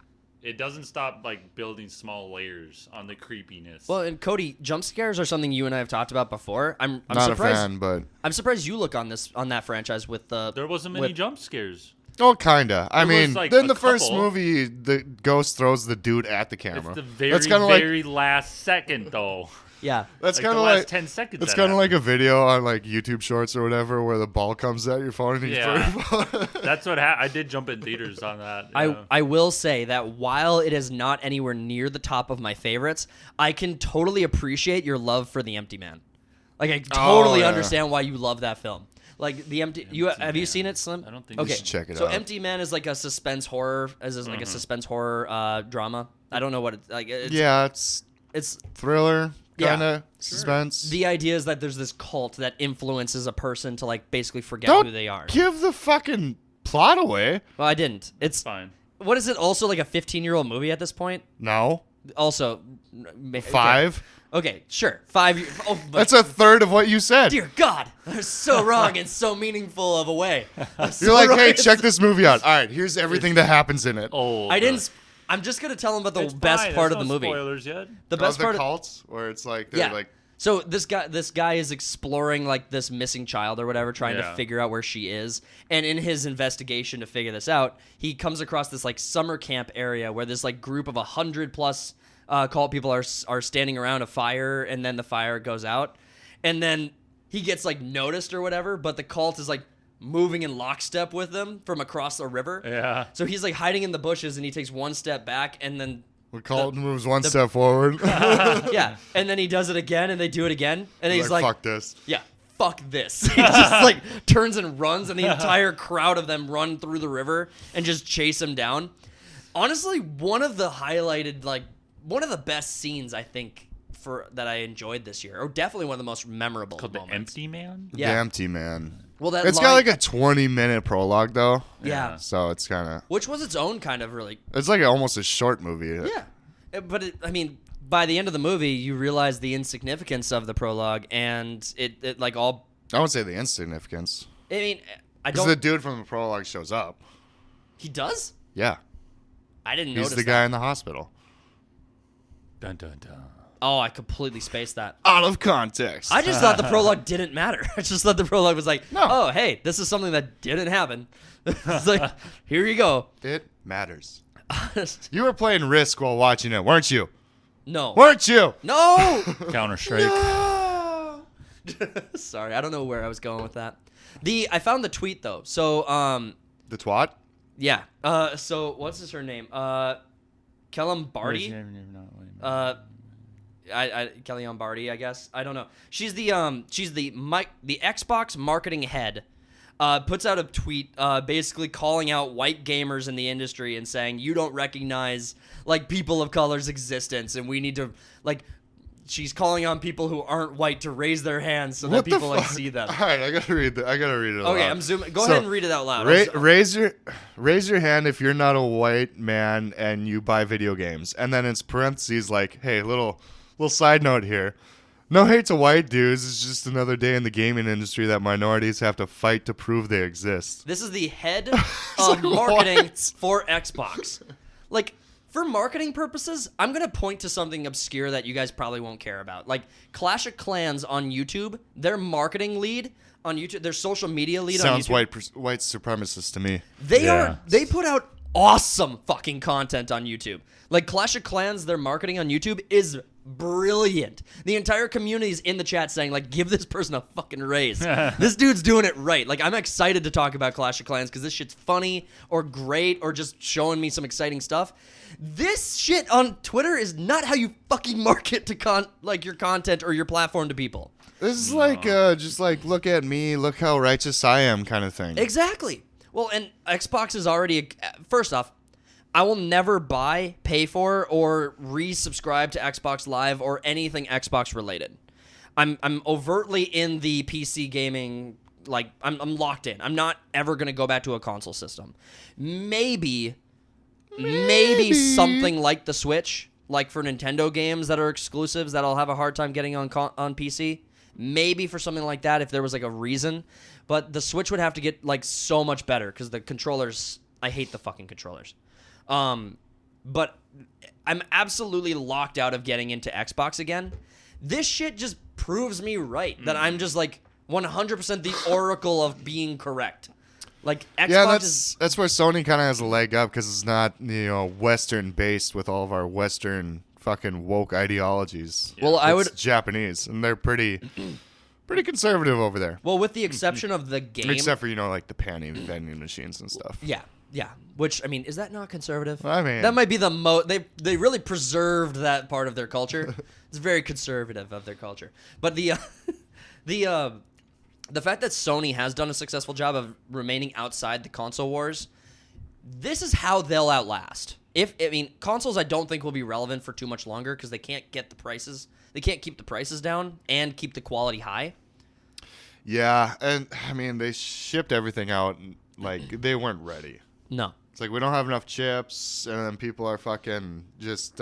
B: it doesn't stop like building small layers on the creepiness.
C: Well, and Cody, jump scares are something you and I have talked about before. I'm
A: Not
C: surprised.
A: a fan, but
C: I'm surprised you look on that franchise with the.
B: there wasn't many
C: with-
B: jump scares.
A: oh, kinda. I
B: There was,
A: mean,
B: like,
A: in
B: a
A: the first
B: couple.
A: movie, the ghost throws the dude at the
B: It's
A: camera.
B: the very,
A: That's kind of like
B: very last second though.
C: Yeah.
A: that's
B: Like
A: kind
B: the
A: of
B: last
A: like
B: 10 seconds.
A: it's
B: that
A: kind of like
B: happened.
A: a video on like YouTube Shorts or whatever where the ball comes at your phone and you
B: Yeah.
A: throw your ball.
B: That's what I did jump in theaters on that. Yeah.
C: I will say that while it is not anywhere near the top of my favorites, I can totally appreciate your love for The Empty Man. Like I totally
A: yeah.
C: understand why you love that film. Like the empty. Have you seen it, Slim?
B: I don't think
C: Okay,
B: so.
A: should check it
C: so
A: out.
C: Empty Man is like a suspense horror, like a suspense horror drama. I don't know what it's like. It's,
A: Yeah, it's
C: it's
A: thriller,
C: Yeah.
A: kind of suspense.
C: the idea is that there's this cult that influences a person to like basically forget
A: Don't
C: who they are.
A: give the fucking plot away.
C: Well, I didn't. It's
B: Fine.
C: what is it? Also like a 15-year-old movie at this point.
A: No,
C: Also, okay.
A: 5.
C: Okay, sure. 5 years. Oh, but
A: That's a third of what you said.
C: dear God, that's so wrong and so meaningful of a way. That's
A: You're
C: so
A: like,
C: wrong.
A: hey, check this movie out. All right, here's everything that happens in it.
B: Oh,
C: I didn't. I'm just gonna tell him about the
B: It's
C: best
B: fine,
C: part of
B: there's
C: the
B: no
C: movie.
B: Spoilers yet?
C: The best
A: the
C: part.
A: cults where it's like they're
C: Yeah.
A: like
C: So this guy is exploring like this missing child or whatever, trying to
B: Yeah.
C: figure out where she is. And in his investigation to figure this out, he comes across this like summer camp area where this like group of 100+ cult people are standing around a fire, and then the fire goes out, and then he gets like noticed or whatever, but the cult is like moving in lockstep with them from across a river.
B: Yeah.
C: So he's like hiding in the bushes, and he takes one step back, and then
A: the cult moves one step forward.
C: yeah, and then he does it again, and they do it again, and he's like
A: fuck this.
C: yeah, fuck this. He just like turns and runs, and the entire crowd of them run through the river and just chase him down. Honestly, one of the best scenes I think that I enjoyed this year, or definitely one of the most memorable
B: Called
C: moments.
B: The Empty Man?
A: The
C: Yeah.
A: Empty Man.
C: Well, that
A: It's
C: line,
A: got like a 20-minute prologue though.
C: yeah,
A: So it's kind of
C: which was its own kind of really
A: it's like almost a short movie.
C: yeah. But I mean, by the end of the movie, you realize the insignificance of the prologue, and it like all.
A: I won't say the insignificance.
C: I mean, I
A: Because
C: don't.
A: the dude from the prologue shows up.
C: He does.
A: Yeah.
C: I didn't
A: He's
C: notice
A: the
C: that.
A: guy in the hospital.
B: Dun dun dun.
C: Oh, I completely spaced that.
A: Out of context.
C: I just thought the prologue didn't matter. I just thought the prologue was like,
A: No.
C: oh, hey, this is something that didn't happen. It's like, here you go.
A: It matters. You were playing Risk while watching it, weren't you?
C: No.
A: Weren't you?
C: No!
B: Counter Strike.
C: Sorry, I don't know where I was going with that. I found the tweet, though. So,
A: The twat?
C: yeah. So, what's her name? Kellum Barty? Kellyanne Barty, I guess. I don't know. She's the Xbox marketing head. Puts out a tweet basically calling out white gamers in the industry and saying you don't recognize like people of color's existence and we need to like. She's calling on people who aren't white to raise their hands so that people like see them.
A: All right, I gotta read it.
C: Okay, I'm zooming. Go ahead and read it out loud.
A: Raise your hand if you're not a white man and you buy video games, and then it's parentheses like, hey, little side note here. No hate to white dudes. It's just another day in the gaming industry that minorities have to fight to prove they exist.
C: This is the head of
A: like,
C: marketing
A: what?
C: for Xbox. Like, for marketing purposes, I'm going to point to something obscure that you guys probably won't care about. Like, Clash of Clans on YouTube, their marketing lead on YouTube, their social media lead on YouTube.
A: Sounds white supremacist to me.
C: They put out awesome fucking content on YouTube. Like, Clash of Clans, their marketing on YouTube is brilliant. The entire community is in the chat saying, like, give this person a fucking raise. This dude's doing it right. Like, I'm excited to talk about Clash of Clans because this shit's funny or great or just showing me some exciting stuff. This shit on Twitter is not how you fucking market to your content or your platform to people.
A: This is like just like look at me, look how righteous I am kind of thing.
C: Exactly. Well, and Xbox is already first off, I will never buy, pay for, or resubscribe to Xbox Live or anything Xbox related. I'm overtly in the PC gaming. Like I'm locked in. I'm not ever gonna go back to a console system. Maybe something like the Switch, like for Nintendo games that are exclusives that I'll have a hard time getting on PC. Maybe for something like that if there was like a reason. But the Switch would have to get like so much better because the controllers. I hate the fucking controllers. But I'm absolutely locked out of getting into Xbox again. This shit just proves me right that I'm just like 100% the oracle of being correct. Like Xbox
A: that's where Sony kind of has a leg up because it's not Western based with all of our Western fucking woke ideologies.
C: Well,
A: it's Japanese and they're pretty conservative over there.
C: Well, with the exception of the game,
A: except for the panty vending machines and stuff.
C: Yeah. Which I mean, is that not conservative?
A: I mean,
C: that might be the they really preserved that part of their culture. It's very conservative of their culture. But the fact that Sony has done a successful job of remaining outside the console wars, this is how they'll outlast. Consoles I don't think will be relevant for too much longer because they can't get the prices. They can't keep the prices down and keep the quality high.
A: Yeah, and I mean they shipped everything out like they weren't ready.
C: No.
A: It's like we don't have enough chips, and then people are fucking just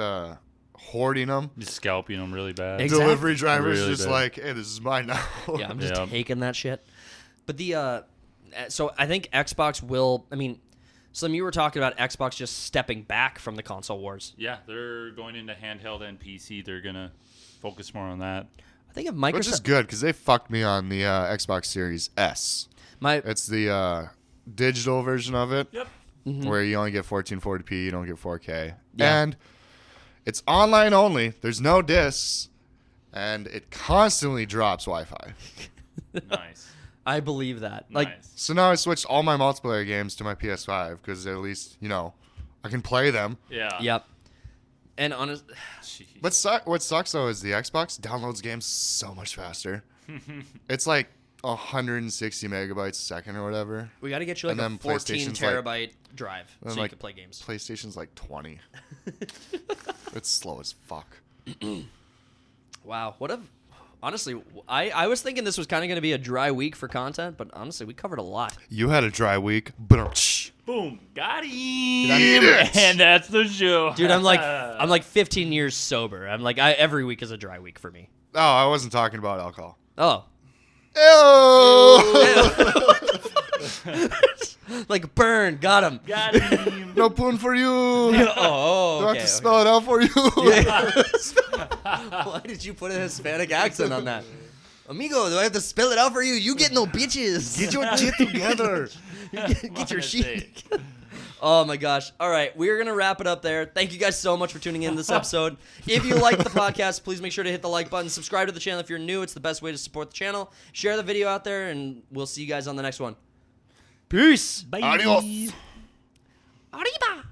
A: hoarding them.
B: Just scalping them really bad.
C: Exactly.
A: Delivery drivers
B: Really
A: just
B: bad.
A: like, hey, this is mine now.
C: Yeah, I'm just taking that shit. But so I think Xbox will. I mean, Slim, you were talking about Xbox just stepping back from the console wars.
B: Yeah, they're going into handheld and PC. They're gonna focus more on that.
C: I think if Microsoft,
A: Which is good because they fucked me on the Xbox Series S. It's the digital version of it.
B: Yep.
C: Mm-hmm.
A: Where you only get 1440p, you don't get 4K.
C: Yeah.
A: And it's online only. There's no discs. And it constantly drops Wi-Fi.
B: Nice.
C: I believe that. Like,
B: Nice.
A: So now I switched all my multiplayer games to my PS5 because at least, I can play them.
B: Yeah.
C: yep. And honest,
B: Jeez.
A: But what sucks, though, is the Xbox downloads games so much faster. It's like 160 megabytes a second or whatever.
C: we got to get you like
A: And
C: a
A: then
C: 14
A: PlayStation's
C: terabyte drive
A: and
C: so you
A: like
C: can play games.
A: PlayStation's like 20. It's slow as fuck.
C: Wow. Honestly, I was thinking this was kind of going to be a dry week for content, but honestly, we covered a lot.
A: You had a dry week. But
B: Boom. Got him.
A: Eat it.
B: And that's the show.
C: Dude, I'm like 15 years sober. I'm like every week is a dry week for me.
A: Oh, I wasn't talking about alcohol.
C: Oh.
A: Ew.
C: Like burn, got him.
B: Got him.
A: No poon for you.
C: Oh,
A: Do I
C: okay.
A: have to spell it out for you?
C: Why did you put a Hispanic accent on that? Amigo, do I have to spell it out for you? You get no bitches.
A: Get your shit together.
C: Get your shit. Oh my gosh. All right, we're going to wrap it up there. Thank you guys so much for tuning in this episode. If you like the podcast, please make sure to hit the like button. Subscribe to the channel if you're new. It's the best way to support the channel. Share the video out there, and we'll see you guys on the next one. Peace.
B: Bye.
A: Adios.
C: Arriba.